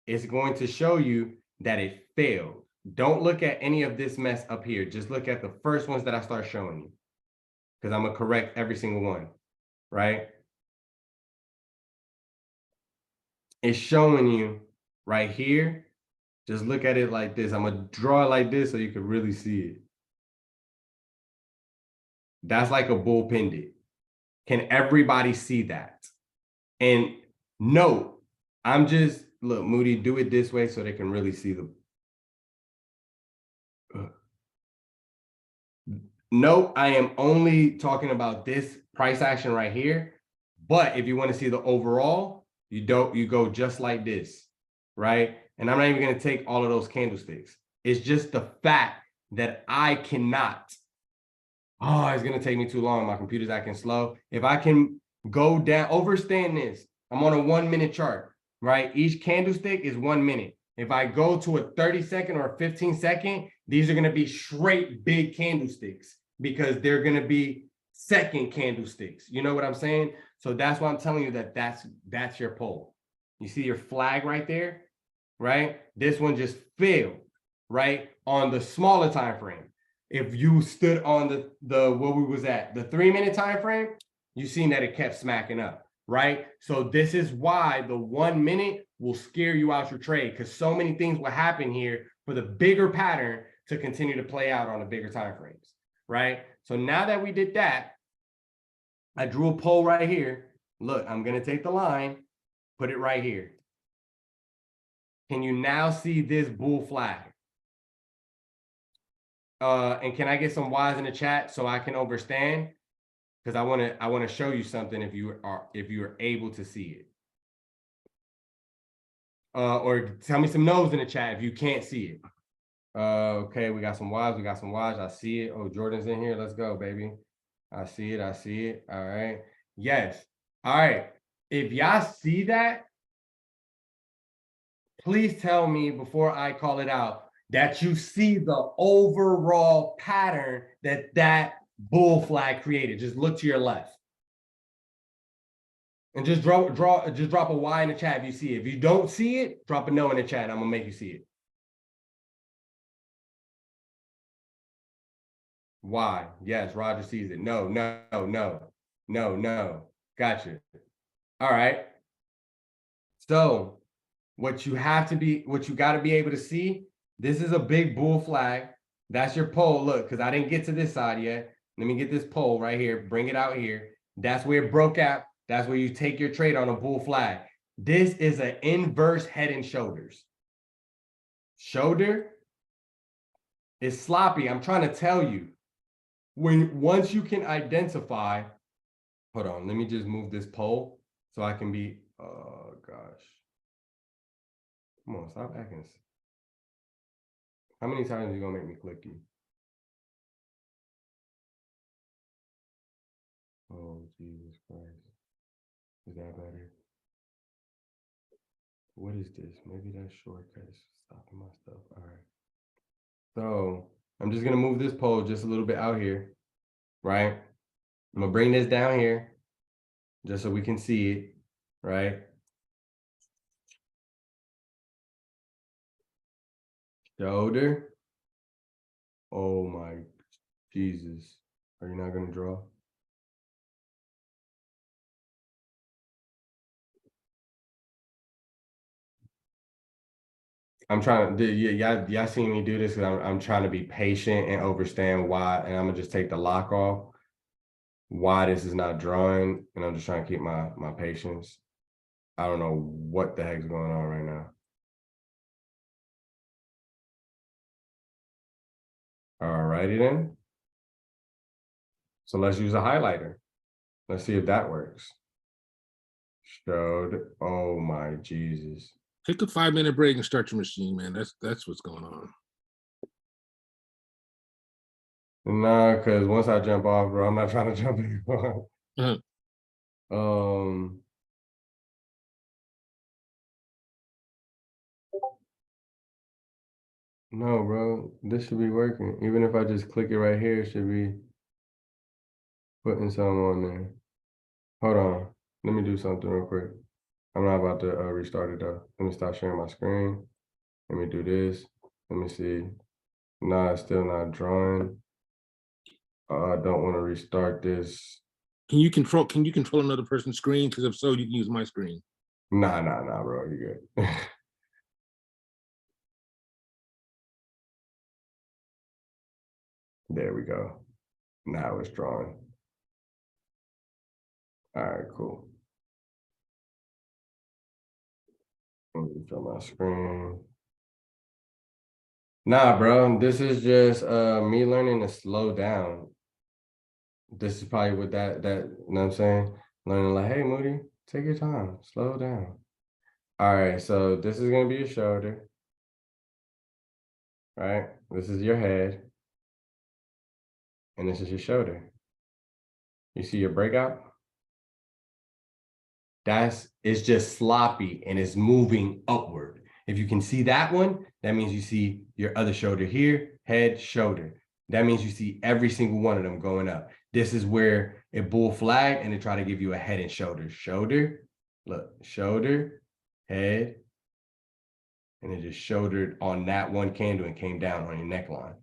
it's going to show you that it failed. Don't look at any of this mess up here. Just look at the first ones that I start showing you, because I'm gonna correct every single one, right? It's showing you right here. Just look at it like this. I'm gonna draw it like this so you can really see it. That's like a bull pendant. Can everybody see that? And note, look, Moody, do it this way so they can really see the. Note, I am only talking about this price action right here. But if you want to see the overall, you go just like this, right? And I'm not even going to take all of those candlesticks. It's just the fact that I cannot. Oh, it's going to take me too long. My computer's acting slow. If I can go down, overstand this. I'm on a 1 minute chart, right? Each candlestick is 1 minute. If I go to a 30-second or a 15-second, these are going to be straight big candlesticks because they're going to be second candlesticks. You know what I'm saying? So that's why I'm telling you that that's your pole. You see your flag right there, right? This one just failed, right? On the smaller time frame. If you stood on the what we was at, the 3 minute time frame, you seen that it kept smacking up, right? So this is why the 1 minute will scare you out your trade, because so many things will happen here for the bigger pattern to continue to play out on the bigger time frames, right? So now that we did that, I drew a pole right here. Look, I'm gonna take the line, put it right here. Can you now see this bull flag? And can I get some Y's in the chat so I can understand? Because I want to show you something if you are able to see it. Or tell me some no's in the chat if you can't see it. Okay, we got some Y's, I see it. Oh, Jordan's in here. Let's go, baby. I see it. All right. Yes. All right. If y'all see that, please tell me before I call it out that you see the overall pattern that bull flag created. Just look to your left. And just drop a Y in the chat if you see it. If you don't see it, drop a no in the chat. I'm gonna make you see it. Y. Yes, Roger sees it. No. Gotcha. All right. So what you got to be able to see, this is a big bull flag. That's your pole. Look, because I didn't get to this side yet. Let me get this pole right here. Bring it out here. That's where it broke out. That's where you take your trade on a bull flag. This is an inverse head and shoulders. Shoulder is sloppy. I'm trying to tell you. Once you can identify, hold on, let me just move this pole so I can be, oh gosh. Come on, stop acting. How many times are you gonna make me click you? Oh, Jesus Christ. Is that better? What is this? Maybe that's shortcuts stopping my stuff. All right. So I'm just gonna move this pole just a little bit out here, right? I'm gonna bring this down here just so we can see it, right? Shoulder. Oh my Jesus. Are you not gonna draw? I'm trying to, y'all seen me do this because I'm trying to be patient and understand why, and I'm gonna just take the lock off, why this is not drawing, and I'm just trying to keep my patience. I don't know what the heck's going on right now. All righty then. So let's use a highlighter. Let's see if that works. Showed, oh my Jesus. Take a 5-minute break and start your machine, man. That's what's going on. Nah, because once I jump off, bro, I'm not trying to jump anymore. No, bro, this should be working. Even if I just click it right here, it should be putting something on there. Hold on, let me do something real quick. I'm not about to restart it though. Let me stop sharing my screen. Let me do this. Let me see. Nah, it's still not drawing. I don't want to restart this. Can you control another person's screen? Because if so, you can use my screen. Nah, bro, you're good. There we go. Now it's drawing. All right, cool. Let me show my screen. Nah, bro, this is just me learning to slow down. This is probably what that you know what I'm saying? Learning like, hey, Moody, take your time, slow down. All right, so this is gonna be your shoulder, right? This is your head, and this is your shoulder. You see your breakout? it's just sloppy and it's moving upward. If you can see that one, that means you see your other shoulder here, head, shoulder. That means you see every single one of them going up. This is where it bull flag and it try to give you a head and shoulder. Shoulder, look, shoulder, head, and it just shouldered on that one candle and came down on your neckline.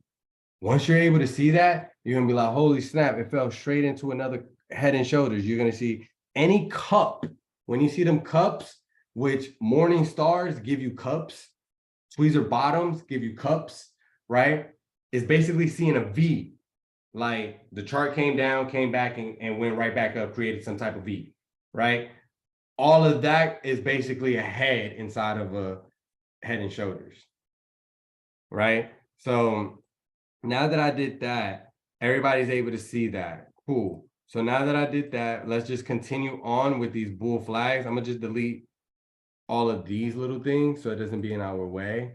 Once you're able to see that, you're gonna be like, holy snap, it fell straight into another head and shoulders. You're gonna see any cup. When you see them cups, which morning stars give you cups, tweezer bottoms give you cups, right? It's basically seeing a V, like the chart came down, came back and went right back up, created some type of V, right? All of that is basically a head inside of a head and shoulders, right? So now that I did that, everybody's able to see that. Cool. So now that I did that, let's just continue on with these bull flags. I'm gonna just delete all of these little things so it doesn't be in our way.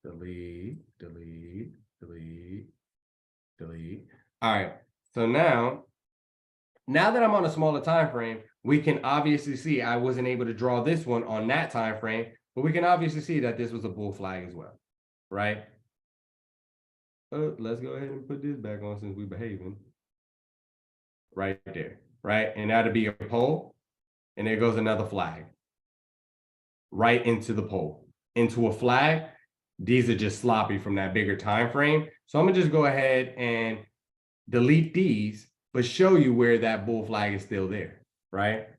Delete, delete, delete, delete. All right. So now that I'm on a smaller time frame, we can obviously see I wasn't able to draw this one on that time frame, but we can obviously see that this was a bull flag as well, right? Let's go ahead and put this back on since we're behaving. Right there, right? And that'll be a pole, and there goes another flag. Right into the pole, into a flag. These are just sloppy from that bigger time frame. So I'm gonna just go ahead and delete these, but show you where that bull flag is still there, right?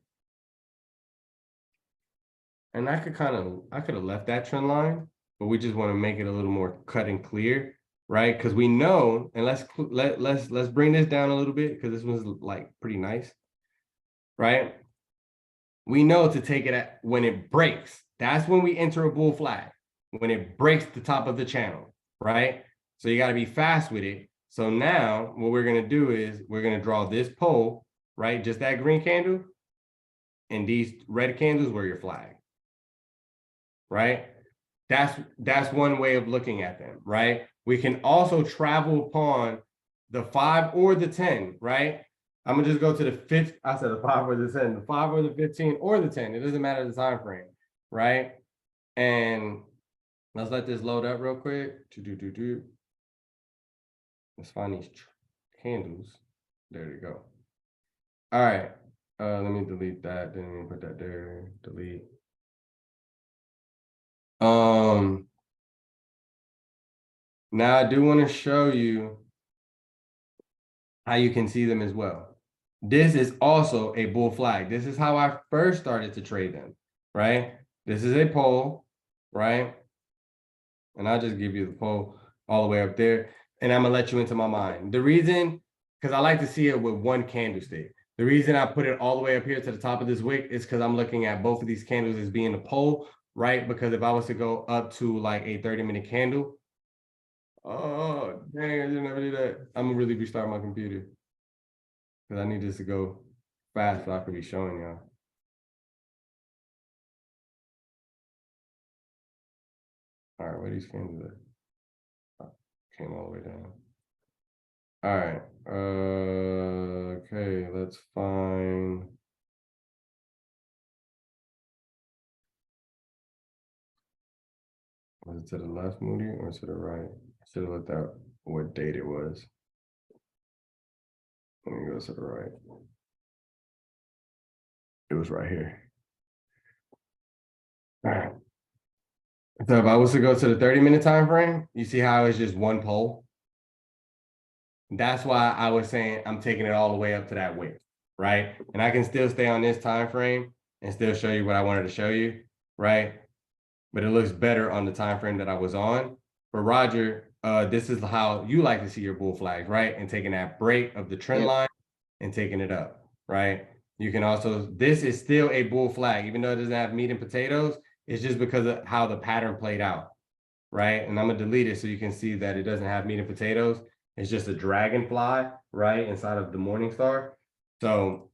And I could have left that trend line, but we just want to make it a little more cut and clear, right? Because we know, and let's bring this down a little bit because this one's like pretty nice, right? We know to take it at when it breaks. That's when we enter a bull flag, when it breaks the top of the channel, right? So you got to be fast with it. So now what we're going to do is we're going to draw this pole, right? Just that green candle, and these red candles were your flag, right? That's one way of looking at them, right? We can also travel upon the 5 or the 10, right? I'm gonna just go to the 5th. I said the 5 or the 10, the 5 or the 15 or the 10. It doesn't matter the time frame, right? And let's let this load up real quick. Let's find these candles. There you go. All right. Let me delete that. Then let me put that there. Delete. Now I do want to show you how you can see them as well. This is also a bull flag. This is how I first started to trade them, right? This is a pole, right? And I'll just give you the pole all the way up there. And I'm gonna let you into my mind. The reason, because I like to see it with one candlestick. The reason I put it all the way up here to the top of this wick is because I'm looking at both of these candles as being a pole, right? Because if I was to go up to like a 30-minute candle, oh, dang, I didn't ever do that. I'm gonna really restart my computer because I need this to go fast so I can be showing y'all. All right, where these candles at? Oh, came all the way down. All right, okay, let's find. Was it to the left, Moody, or to the right? I should have looked at what date it was. Let me go to the right. It was right here. All right. So if I was to go to the 30-minute time frame, you see how it's just one pole? That's why I was saying I'm taking it all the way up to that width, right? And I can still stay on this time frame and still show you what I wanted to show you, right? But it looks better on the time frame that I was on. For Roger, this is how you like to see your bull flags, right? And taking that break of the trend line and taking it up, right? You can also, this is still a bull flag, even though it doesn't have meat and potatoes, it's just because of how the pattern played out, right? And I'm gonna delete it so you can see that it doesn't have meat and potatoes. It's just a dragonfly, right, inside of the morning star. So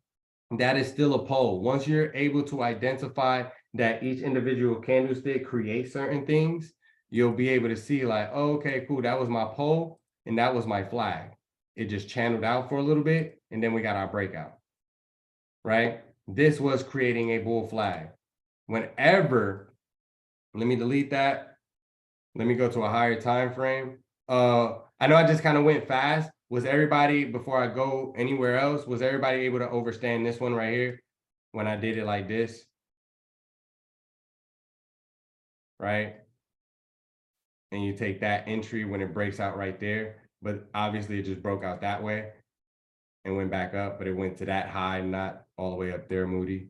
that is still a pole. Once you're able to identify that each individual candlestick creates certain things, you'll be able to see like, oh, okay, cool, that was my pole and that was my flag. It just channeled out for a little bit and then we got our breakout. right? This was creating a bull flag. Whenever, let me delete that. Let me go to a higher time frame. I know I just kind of went fast. Was everybody, before I go anywhere else, was everybody able to understand this one right here when I did it like this? Right? And you take that entry when it breaks out right there, but obviously it just broke out that way and went back up, but it went to that high, not all the way up there, Moody.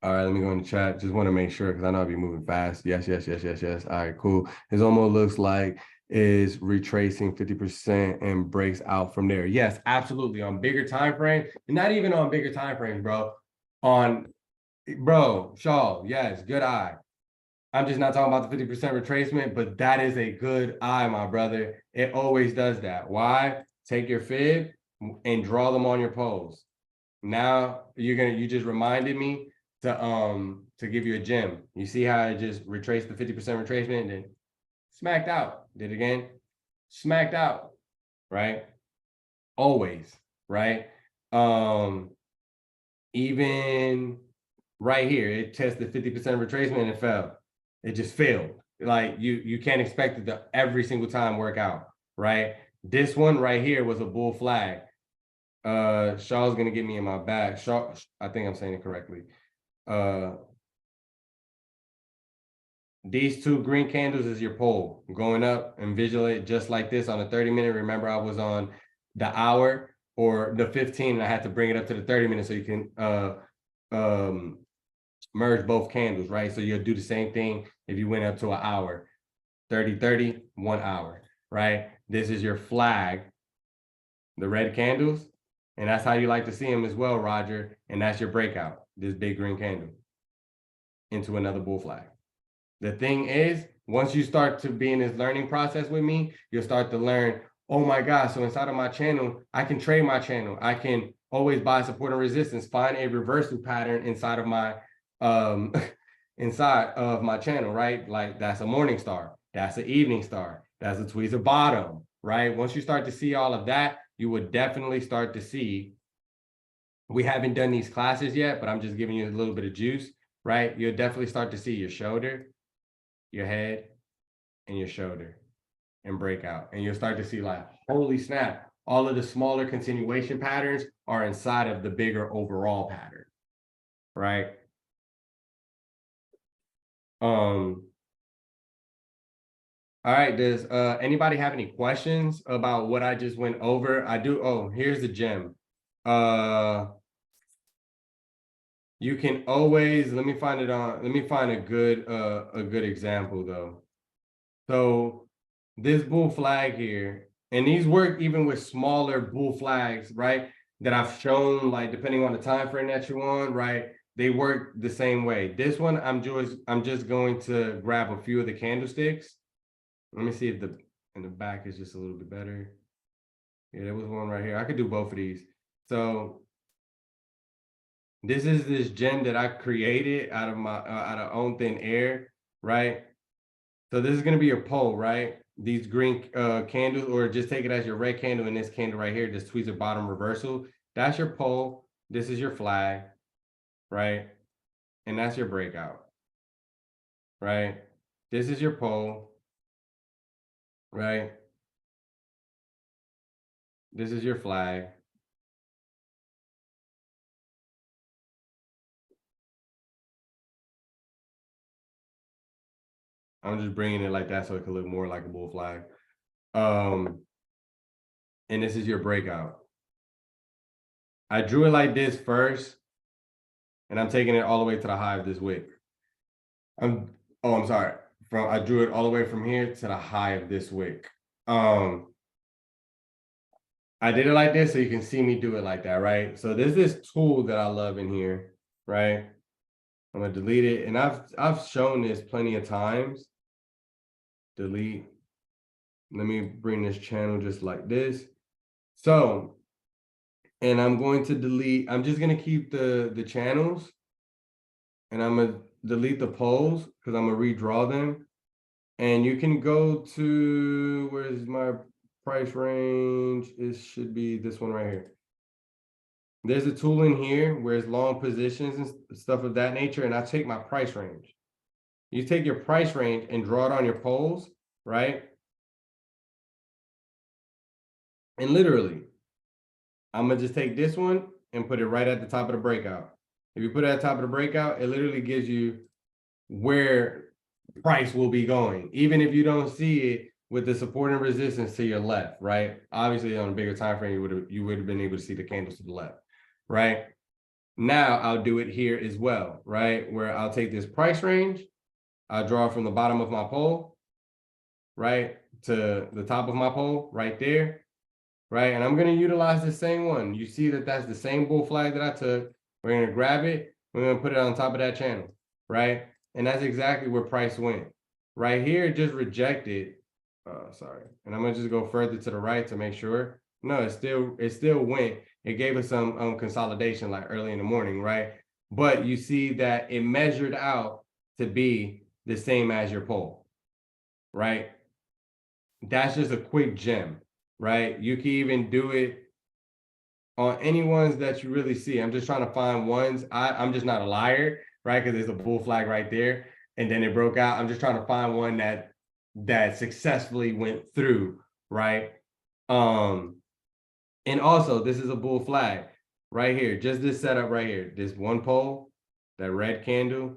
All right, let me go in the chat. Just want to make sure because I know I'll be moving fast. Yes. All right, cool. It almost looks like is retracing 50% and breaks out from there. Yes, absolutely. On bigger time frame, and not even on bigger time frames, bro. Bro, Shaw, yes, good eye. I'm just not talking about the 50% retracement, but that is a good eye, my brother. It always does that. Why? Take your fib and draw them on your pose. Now you just reminded me to give you a gem. You see how I just retraced the 50% retracement and then smacked out. Did it again, smacked out, right? Always, right? Even right here, it tested 50% retracement and it fell. It just failed. Like you can't expect it to every single time work out, right? This one right here was a bull flag. Shaw's gonna get me in my back. Shaw, I think I'm saying it correctly. These two green candles is your pole going up, and visualize just like this on a 30-minute. Remember, I was on the hour or the 15, and I had to bring it up to the 30 minutes so you can merge both candles, right? So you'll do the same thing if you went up to an hour, 30, 1 hour, right? This is your flag, the red candles, and that's how you like to see them as well, Roger. And that's your breakout, this big green candle into another bull flag. The thing is, once you start to be in this learning process with me, you'll start to learn, oh my gosh, so inside of my channel, I can trade my channel. I can always buy support and resistance, find a reversal pattern inside of my channel, right? Like that's a morning star, that's an evening star, that's a tweezer bottom, right? Once you start to see all of that, you would definitely start to see, we haven't done these classes yet, but I'm just giving you a little bit of juice, right? You'll definitely start to see your shoulder, your head, and your shoulder and break out. And you'll start to see like, holy snap, all of the smaller continuation patterns are inside of the bigger overall pattern, right? All right, does anybody have any questions about what I just went over? I do. Oh, here's the gem. You can always, let me find a good example though. So this bull flag here, and these work even with smaller bull flags, right? That I've shown, like depending on the time frame that you're on, right? They work the same way. This one, I'm just going to grab a few of the candlesticks. Let me see if the in the back is just a little bit better. Yeah, there was one right here. I could do both of these. So this is this gem that I created out of my out of own thin air, right? So this is gonna be your pole, right? These green candles, or just take it as your red candle and this candle right here, this tweezer bottom reversal. That's your pole. This is your flag, right? And that's your breakout, right? This is your pole, right? This is your flag. I'm just bringing it like that so it could look more like a bull flag. And this is your breakout. I drew it like this first, and I'm taking it all the way to the high of this wick. I'm sorry. I drew it all the way from here to the high of this wick. I did it like this so you can see me do it like that, right? So there's this tool that I love in here, right? I'm gonna delete it, and I've shown this plenty of times. Delete. Let me bring this channel just like this. So, and I'm going to delete, I'm just gonna keep the channels, and I'm gonna delete the poles because I'm gonna redraw them. And you can go to, where's my price range, it should be this one right here. There's a tool in here where it's long positions and stuff of that nature, and I take my price range. You take your price range and draw it on your poles, right? And literally, I'm gonna just take this one and put it right at the top of the breakout. If you put it at the top of the breakout, it literally gives you where price will be going, even if you don't see it with the support and resistance to your left, right? Obviously, on a bigger time frame, you would have been able to see the candles to the left, right? Now I'll do it here as well, right? Where I'll take this price range, I'll draw from the bottom of my pole, right, to the top of my pole, right there, right? And I'm gonna utilize the same one. You see that that's the same bull flag that I took. We're gonna grab it, we're gonna put it on top of that channel, right? And that's exactly where price went. Right here, it just rejected. Sorry. And I'm gonna just go further to the right to make sure. No, it still went. It gave us some consolidation like early in the morning, right? But you see that it measured out to be the same as your pole, right? That's just a quick gem, right? You can even do it on any ones that you really see. I'm just trying to find ones. I'm just not a liar, right? Because there's a bull flag right there, and then it broke out. I'm just trying to find one that successfully went through, right? And also, this is a bull flag right here. Just this setup right here. This one pole, that red candle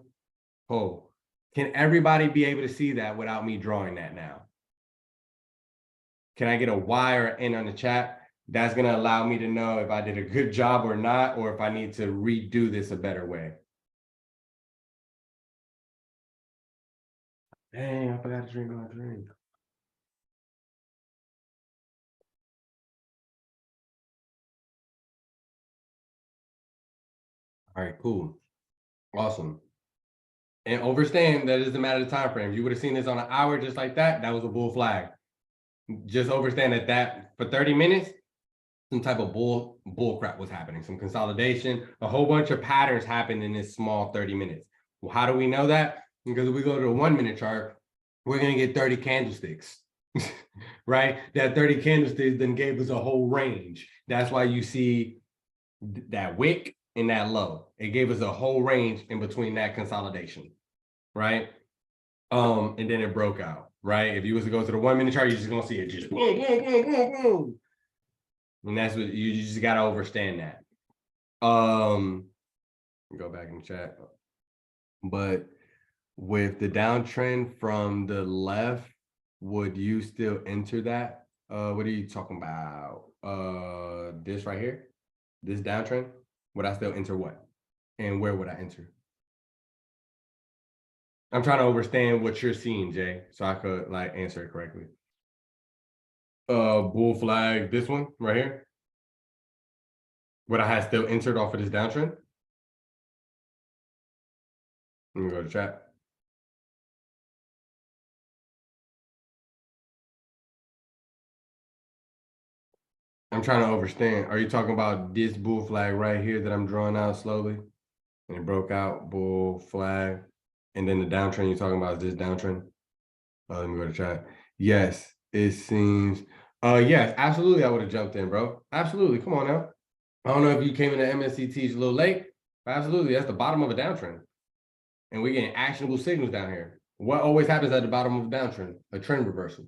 pole. Can everybody be able to see that without me drawing that now? Can I get a Y or N on the chat? That's going to allow me to know if I did a good job or not, or if I need to redo this a better way. Dang, I forgot to drink my drink. All right, cool. Awesome. And understand that it doesn't matter the time frame. If you would have seen this on an hour just like that, that was a bull flag. Just understand that for 30 minutes, some type of bull crap was happening, some consolidation, a whole bunch of patterns happened in this small 30 minutes. Well, how do we know that? Because if we go to a 1 minute chart, we're going to get 30 candlesticks, right? That 30 candlesticks then gave us a whole range. That's why you see that wick and that low. It gave us a whole range in between that consolidation, right? And then it broke out, right? If you was to go to the 1 minute chart, you're just going to see it just boom, boom, boom, boom, boom. And that's what you just got to understand that. Go back and chat. But with the downtrend from the left, would you still enter that? What are you talking about? This right here, this downtrend, would I still enter what? And where would I enter? I'm trying to understand what you're seeing, Jay, so I could like answer it correctly. Bull flag, this one right here. Would I have still entered off of this downtrend? Let me go to chat. I'm trying to understand. Are you talking about this bull flag right here that I'm drawing out slowly? And it broke out, bull flag. And then the downtrend you're talking about is this downtrend? Let me go to chat. Yes, it seems. Yes, absolutely. I would have jumped in, bro. Absolutely. Come on now. I don't know if you came into MSCTs a little late, but absolutely. That's the bottom of a downtrend. And we're getting actionable signals down here. What always happens at the bottom of a downtrend? A trend reversal,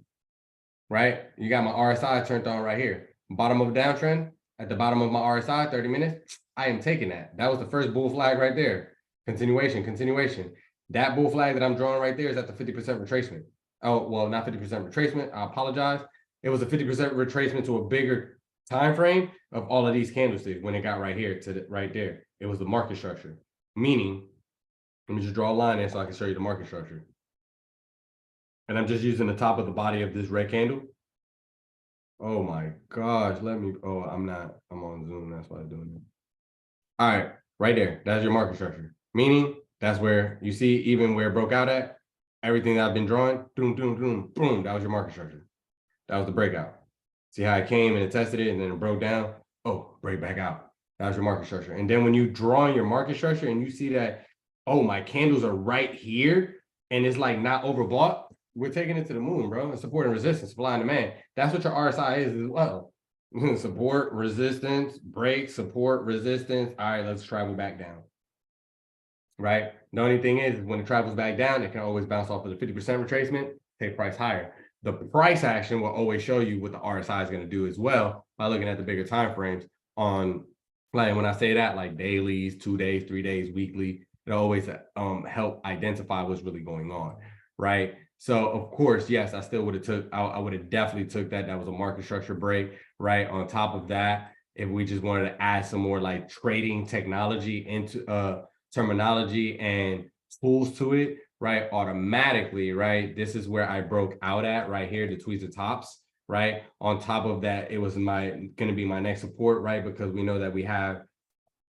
right? You got my RSI turned on right here. Bottom of a downtrend, at the bottom of my RSI, 30 minutes, I am taking that. That was the first bull flag right there. Continuation. That bull flag that I'm drawing right there is at the 50% retracement. Oh, well, not 50% retracement. I apologize. It was a 50% retracement to a bigger time frame of all of these candlesticks when it got right here to right there. It was the market structure. Meaning, let me just draw a line in so I can show you the market structure. And I'm just using the top of the body of this red candle. Oh my gosh, I'm on Zoom, that's why I'm doing it. All right, right there, that's your market structure. Meaning, that's where you see even where it broke out at, everything that I've been drawing, boom, boom, boom, boom, that was your market structure. That was the breakout. See how it came and it tested it and then it broke down? Oh, break back out. That was your market structure. And then when you draw your market structure and you see that, oh, my candles are right here and it's like not overbought, we're taking it to the moon, bro. It's support and resistance, supply and demand. That's what your RSI is as well. Support, resistance, break, support, resistance. All right, let's travel back down. Right? The only thing is when it travels back down, it can always bounce off of the 50% retracement, take price higher. The price action will always show you what the RSI is going to do as well by looking at the bigger time frames on, like when I say that, like dailies, 2 days, 3 days, weekly, it always help identify what's really going on, right? So of course, yes, I still would have took, I would have definitely took that. That was a market structure break, right? On top of that, if we just wanted to add some more like trading technology into terminology and tools to it, right? Automatically, right? This is where I broke out at right here, the tweezer tops, right? On top of that, it was going to be my next support, right? Because we know that we have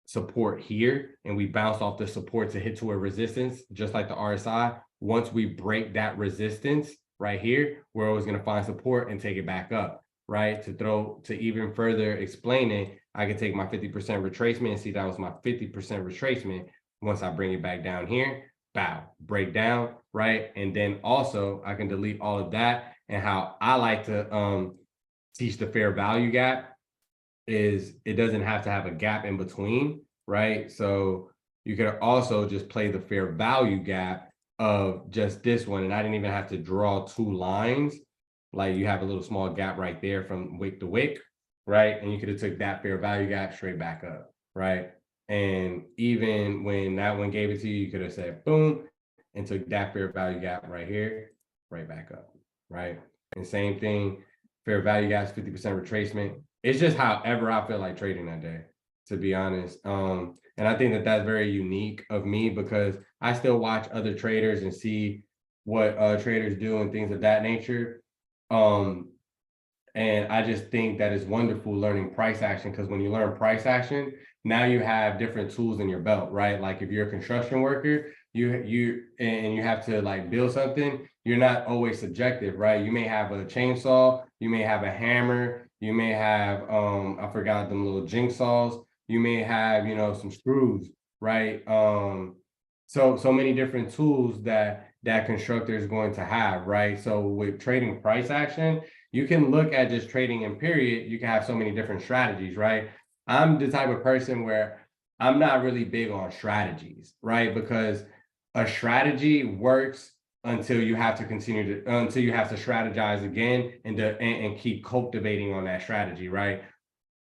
support here and we bounce off the support to hit to a resistance, just like the RSI. Once we break that resistance right here, we're always going to find support and take it back up, right? To even further explain it, I can take my 50% retracement and see that was my 50% retracement. Once I bring it back down here, bow, break down, right? And then also I can delete all of that. And how I like to teach the fair value gap is it doesn't have to have a gap in between, right? So you could also just play the fair value gap of just this one. And I didn't even have to draw 2 lines. Like you have a little small gap right there from wick to wick, right? And you could have took that fair value gap straight back up, right? And even when that one gave it to you, you could have said boom and took that fair value gap right here, right back up, right? And same thing, fair value gap's 50% retracement. It's just however I feel like trading that day, to be honest. And I think that that's very unique of me because I still watch other traders and see what traders do and things of that nature. And I just think that it's wonderful learning price action because when you learn price action, now you have different tools in your belt, right? Like if you're a construction worker, you have to like build something, you're not always subjective, right? You may have a chainsaw, you may have a hammer, you may have I forgot them little jigsaws, you may have, you know, some screws, right? So many different tools that constructor is going to have, right? So with trading price action, you can look at just trading in period, you can have so many different strategies, right? I'm the type of person where I'm not really big on strategies, right? Because a strategy works until you have to until you have to strategize again and keep cultivating on that strategy, right?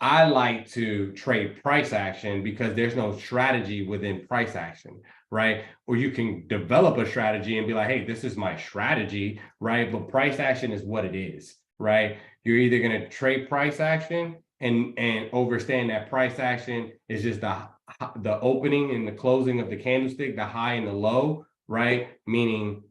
I like to trade price action because there's no strategy within price action, right? Or you can develop a strategy and be like, hey, this is my strategy, right? But price action is what it is, right? You're either going to trade price action and understand that price action is just the opening and the closing of the candlestick, the high and the low, right? Meaning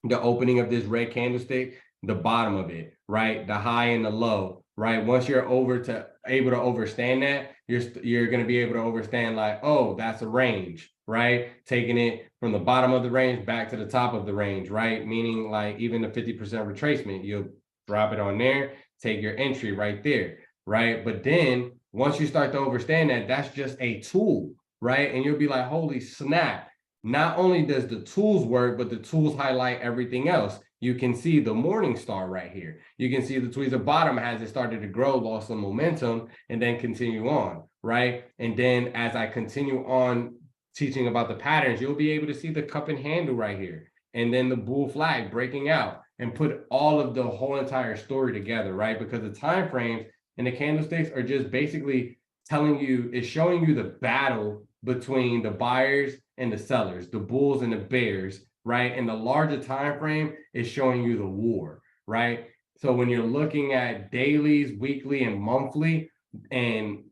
the opening of this red candlestick, the bottom of it, right? The high and the low, right? Once you're able to understand that, you're going to be able to understand like, oh, that's a range, right? Taking it from the bottom of the range back to the top of the range, right? Meaning like even the 50% retracement, you'll drop it on there, take your entry right there, right? But then once you start to understand that, that's just a tool, right? And you'll be like, holy snap. Not only does the tools work, but the tools highlight everything else. You can see the morning star right here. You can see the tweezer bottom has it started to grow, lost some momentum, and then continue on, right? And then as I continue on teaching about the patterns, you'll be able to see the cup and handle right here. And then the bull flag breaking out and put all of the whole entire story together, right? Because the time frames and the candlesticks are just basically telling you, it's showing you the battle between the buyers and the sellers, the bulls and the bears, right? And the larger time frame is showing you the war, right? So when you're looking at dailies, weekly, and monthly, and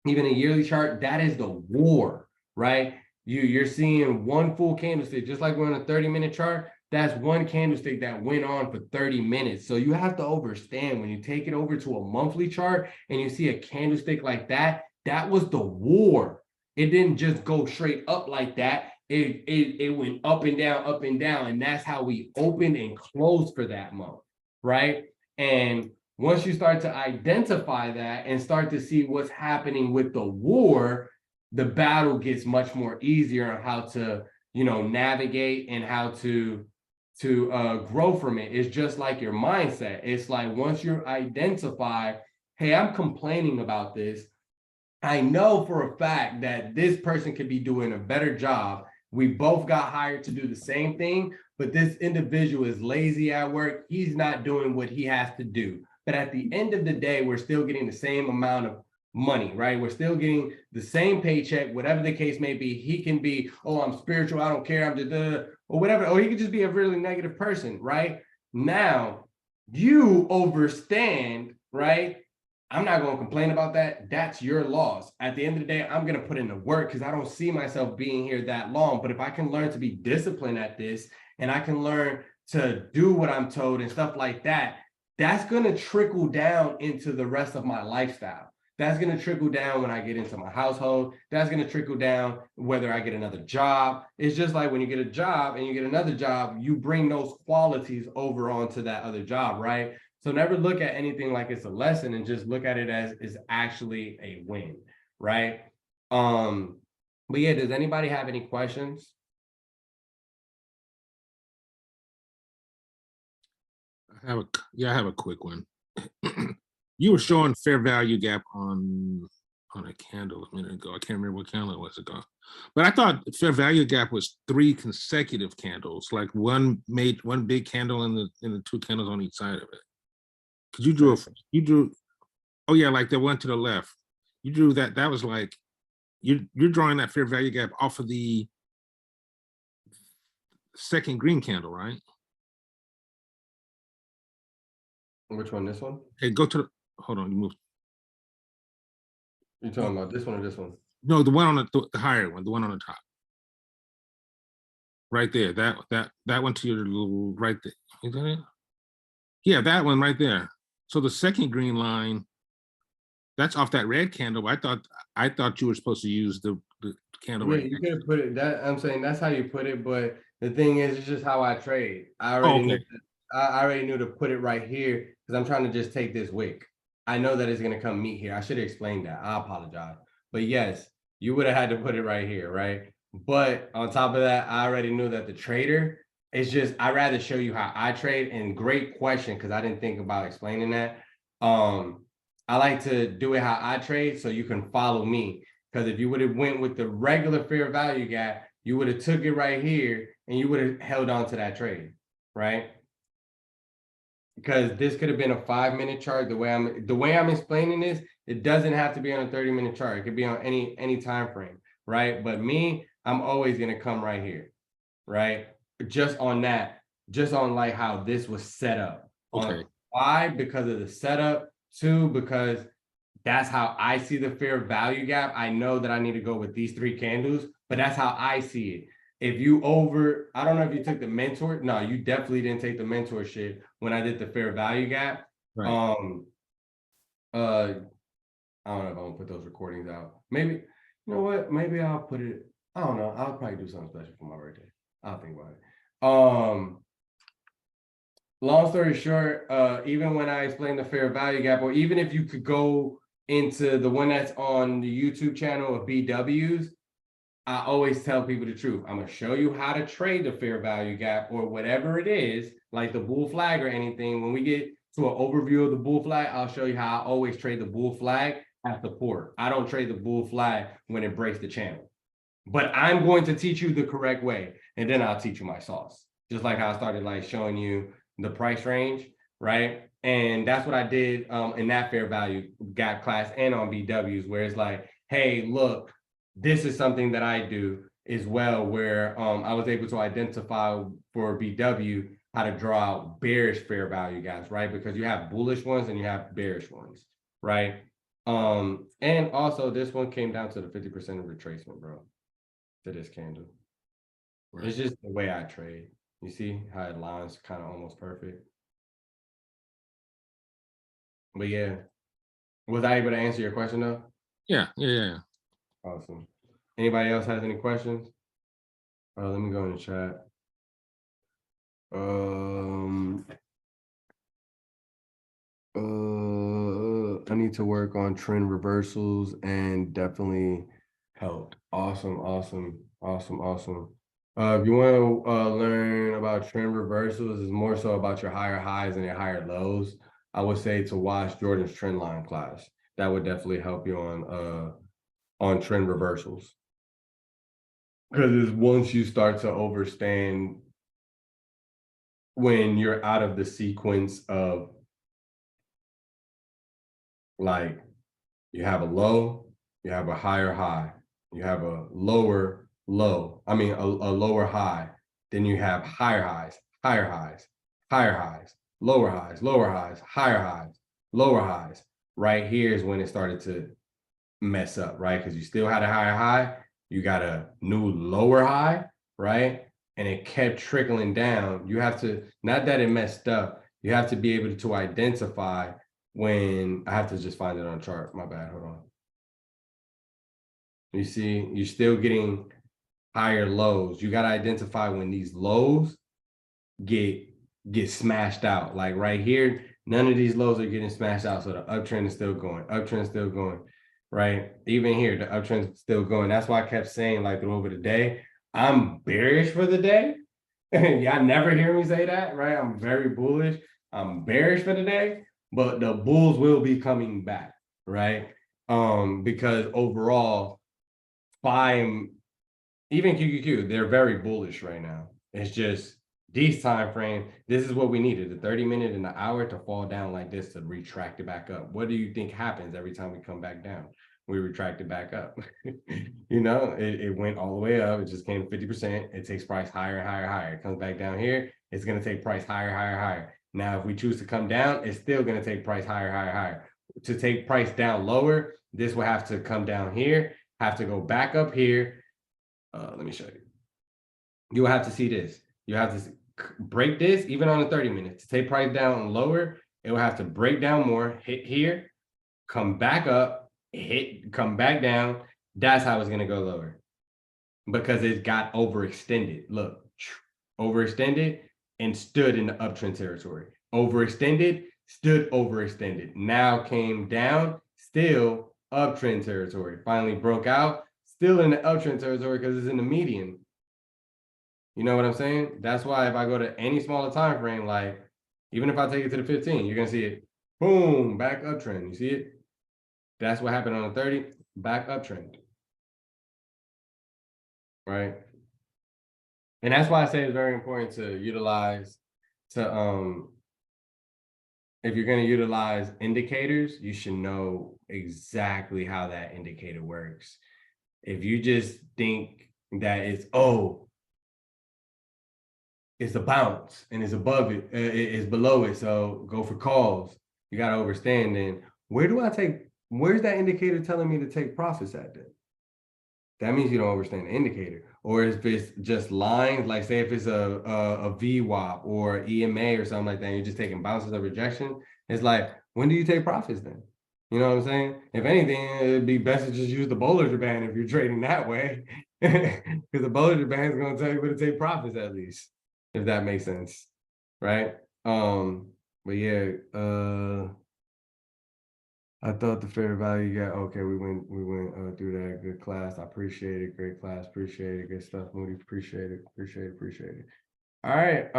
even a yearly chart, that is the war, right? You're seeing one full candlestick, just like we're on a 30-minute chart. That's one candlestick that went on for 30 minutes. So you have to understand when you take it over to a monthly chart and you see a candlestick like that, that was the war. It didn't just go straight up like that. It went up and down, and that's how we opened and closed for that month, right? And once you start to identify that and start to see what's happening with the war, the battle gets much more easier on how to, you know, navigate and how to grow from it. It's just like your mindset. It's like once you identify, hey, I'm complaining about this, I know for a fact that this person could be doing a better job. We both got hired to do the same thing, but this individual is lazy at work. He's not doing what he has to do. But at the end of the day, we're still getting the same amount of money, right? We're still getting the same paycheck, whatever the case may be. He can be, oh, I'm spiritual, I don't care, I'm just, or whatever. Or he could just be a really negative person, right? Now, you overstand, right? I'm not going to complain about that. That's your loss. At the end of the day, I'm going to put in the work because I don't see myself being here that long. But if I can learn to be disciplined at this and I can learn to do what I'm told and stuff like that, that's going to trickle down into the rest of my lifestyle. That's going to trickle down when I get into my household. That's going to trickle down whether I get another job. It's just like when you get a job and you get another job, you bring those qualities over onto that other job, right? So never look at anything like it's a lesson and just look at it as is actually a win, right? But yeah, does anybody have any questions? I have a quick one. You were showing fair value gap on a candle a minute ago. I can't remember what candle it was ago. But I thought fair value gap was 3 consecutive candles, like one big candle and the 2 candles on each side of it. Cause you drew, oh yeah, like the one to the left. You drew that. That was like you're drawing that fair value gap off of the second green candle, right? Which one? This one? Hey, go to the. Hold on, you move. You talking about this one or this one? No, the one on the higher one, the one on the top. Right there. That one to your little right there. Is that it? Yeah, that one right there. So the second green line, that's off that red candle. I thought you were supposed to use the candle. Yeah, right you next could put it that. I'm saying that's how you put it, but the thing is, it's just how I trade. I Oh, already okay. knew. I already knew to put it right here because I'm trying to just take this wick. I know that it's gonna come meet here. I should have explained that. I apologize, but yes, you would have had to put it right here, right? But on top of that, I already knew that the trader. It's just I'd rather show you how I trade. And great question because I didn't think about explaining that. I like to do it how I trade so you can follow me. Because if you would have went with the regular fair value gap, you would have took it right here and you would have held on to that trade, right? Because this could have been a 5-minute chart. The way I'm explaining this, it doesn't have to be on a 30-minute chart. It could be on any time frame, right? But me, I'm always gonna come right here, right? Just on that, just on like how this was set up. Okay. Why? Because of the setup. 2, because that's how I see the fair value gap. I know that I need to go with these 3 candles, but that's how I see it. If you I don't know if you took the mentor. No, you definitely didn't take the mentorship when I did the fair value gap. Right. I don't know if I'm gonna put those recordings out. Maybe, you know what? Maybe I'll put it, I don't know. I'll probably do something special for my birthday. I'll think about it. Long story short, even when I explain the fair value gap, or even if you could go into the one that's on the YouTube channel of BWs, I always tell people the truth. I'm gonna show you how to trade the fair value gap or whatever it is, like the bull flag or anything. When we get to an overview of the bull flag, I'll show you how I always trade the bull flag at support. I don't trade the bull flag when it breaks the channel. But I'm going to teach you the correct way, and then I'll teach you my sauce. Just like how I started like showing you the price range, right? And that's what I did in that fair value gap class and on BWs, where it's like, hey, look, this is something that I do as well, where I was able to identify for BW how to draw out bearish fair value gaps, right? Because you have bullish ones and you have bearish ones, right? And also this one came down to the 50% of retracement, bro, to this candle. Right. It's just the way I trade. You see how it lines kind of almost perfect. But yeah, was I able to answer your question though? Yeah. Awesome. Anybody else has any questions? Let me go in the chat. I need to work on trend reversals and definitely help. Awesome. If you want to learn about trend reversals, it's more so about your higher highs and your higher lows. I would say to watch Jordan's trend line class. That would definitely help you on trend reversals. Because it's once you start to overstand when you're out of the sequence of like you have a low, you have a higher high, you have a lower low, I mean a lower high, then you have higher highs, higher highs, higher highs, lower highs, lower highs, higher highs, lower highs. Right here is when it started to mess up, right? Because you still had a higher high, you got a new lower high, right? And it kept trickling down. You have to, not that it messed up, you have to be able to identify when, I have to just find it on chart, my bad, hold on. You see, you're still getting higher lows. You got to identify when these lows get smashed out. Like right here, none of these lows are getting smashed out. So the uptrend is still going, uptrend is still going, right? Even here, the uptrend is still going. That's why I kept saying like over the day, I'm bearish for the day. Y'all never hear me say that, right? I'm very bullish. I'm bearish for the day, but the bulls will be coming back, right? Because overall, even QQQ, they're very bullish right now. It's just these time frame, this is what we needed, the 30-minute and the hour to fall down like this to retract it back up. What do you think happens every time we come back down? We retract it back up. You know, it went all the way up. It just came 50%. It takes price higher and higher, higher. It comes back down here. It's going to take price higher, higher, higher. Now, if we choose to come down, it's still going to take price higher, higher, higher. To take price down lower, this will have to come down here, have to go back up here. Let me show you. You will have to see this. You have to break this, even on the 30 minutes. To take price down lower, it will have to break down more, hit here, come back up, hit, come back down. That's how it's going to go lower because it got overextended. Look, overextended and stood in the uptrend territory. Overextended, stood overextended. Now came down, still uptrend territory. Finally broke out, still in the uptrend territory because it's in the median. You know what I'm saying? That's why if I go to any smaller time frame, like even if I take it to the 15, you're gonna see it, boom, back uptrend. You see it? That's what happened on the 30, back uptrend. Right? And that's why I say it's very important to utilize if you're going to utilize indicators, you should know exactly how that indicator works. If you just think that it's it's a bounce and it's above it, it's below it, so go for calls, you got to understand then where's that indicator telling me to take profits at then? That means you don't understand the indicator. Or if it's just lines, like say if it's a VWAP or EMA or something like that, and you're just taking bounces of rejection, it's like, when do you take profits then? You know what I'm saying? If anything, it'd be best to just use the Bollinger Band if you're trading that way. Because the Bollinger Band is going to tell you where to take profits at least, if that makes sense. Right? But yeah, I thought the fair value got okay. We went through that. Good class. I appreciate it. Great class. Appreciate it. Good stuff, Moody. Appreciate it. Appreciate it. All right.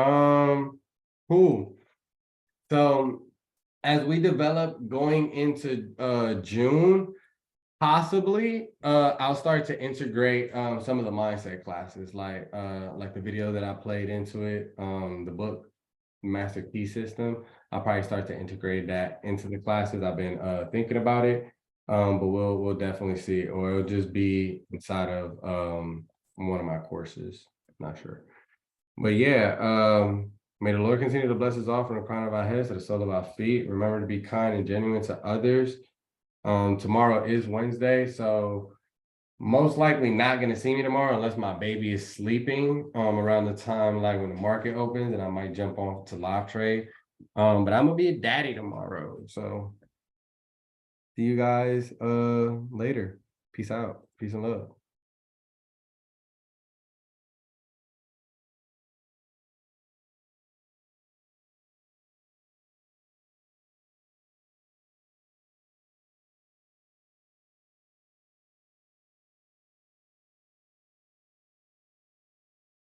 Cool. So as we develop going into June, possibly I'll start to integrate some of the mindset classes, like the video that I played into it, the book Master Key System. I'll probably start to integrate that into the classes. I've been thinking about it, but we'll definitely see, or it'll just be inside of one of my courses. Not sure, but yeah. May the Lord continue to bless us all from the crown of our heads to the sole of our feet. Remember to be kind and genuine to others. Tomorrow is Wednesday, so most likely not going to see me tomorrow unless my baby is sleeping around the time like when the market opens, and I might jump off to live trade. But I'm gonna be a daddy tomorrow, so see you guys later. Peace out. Peace and love.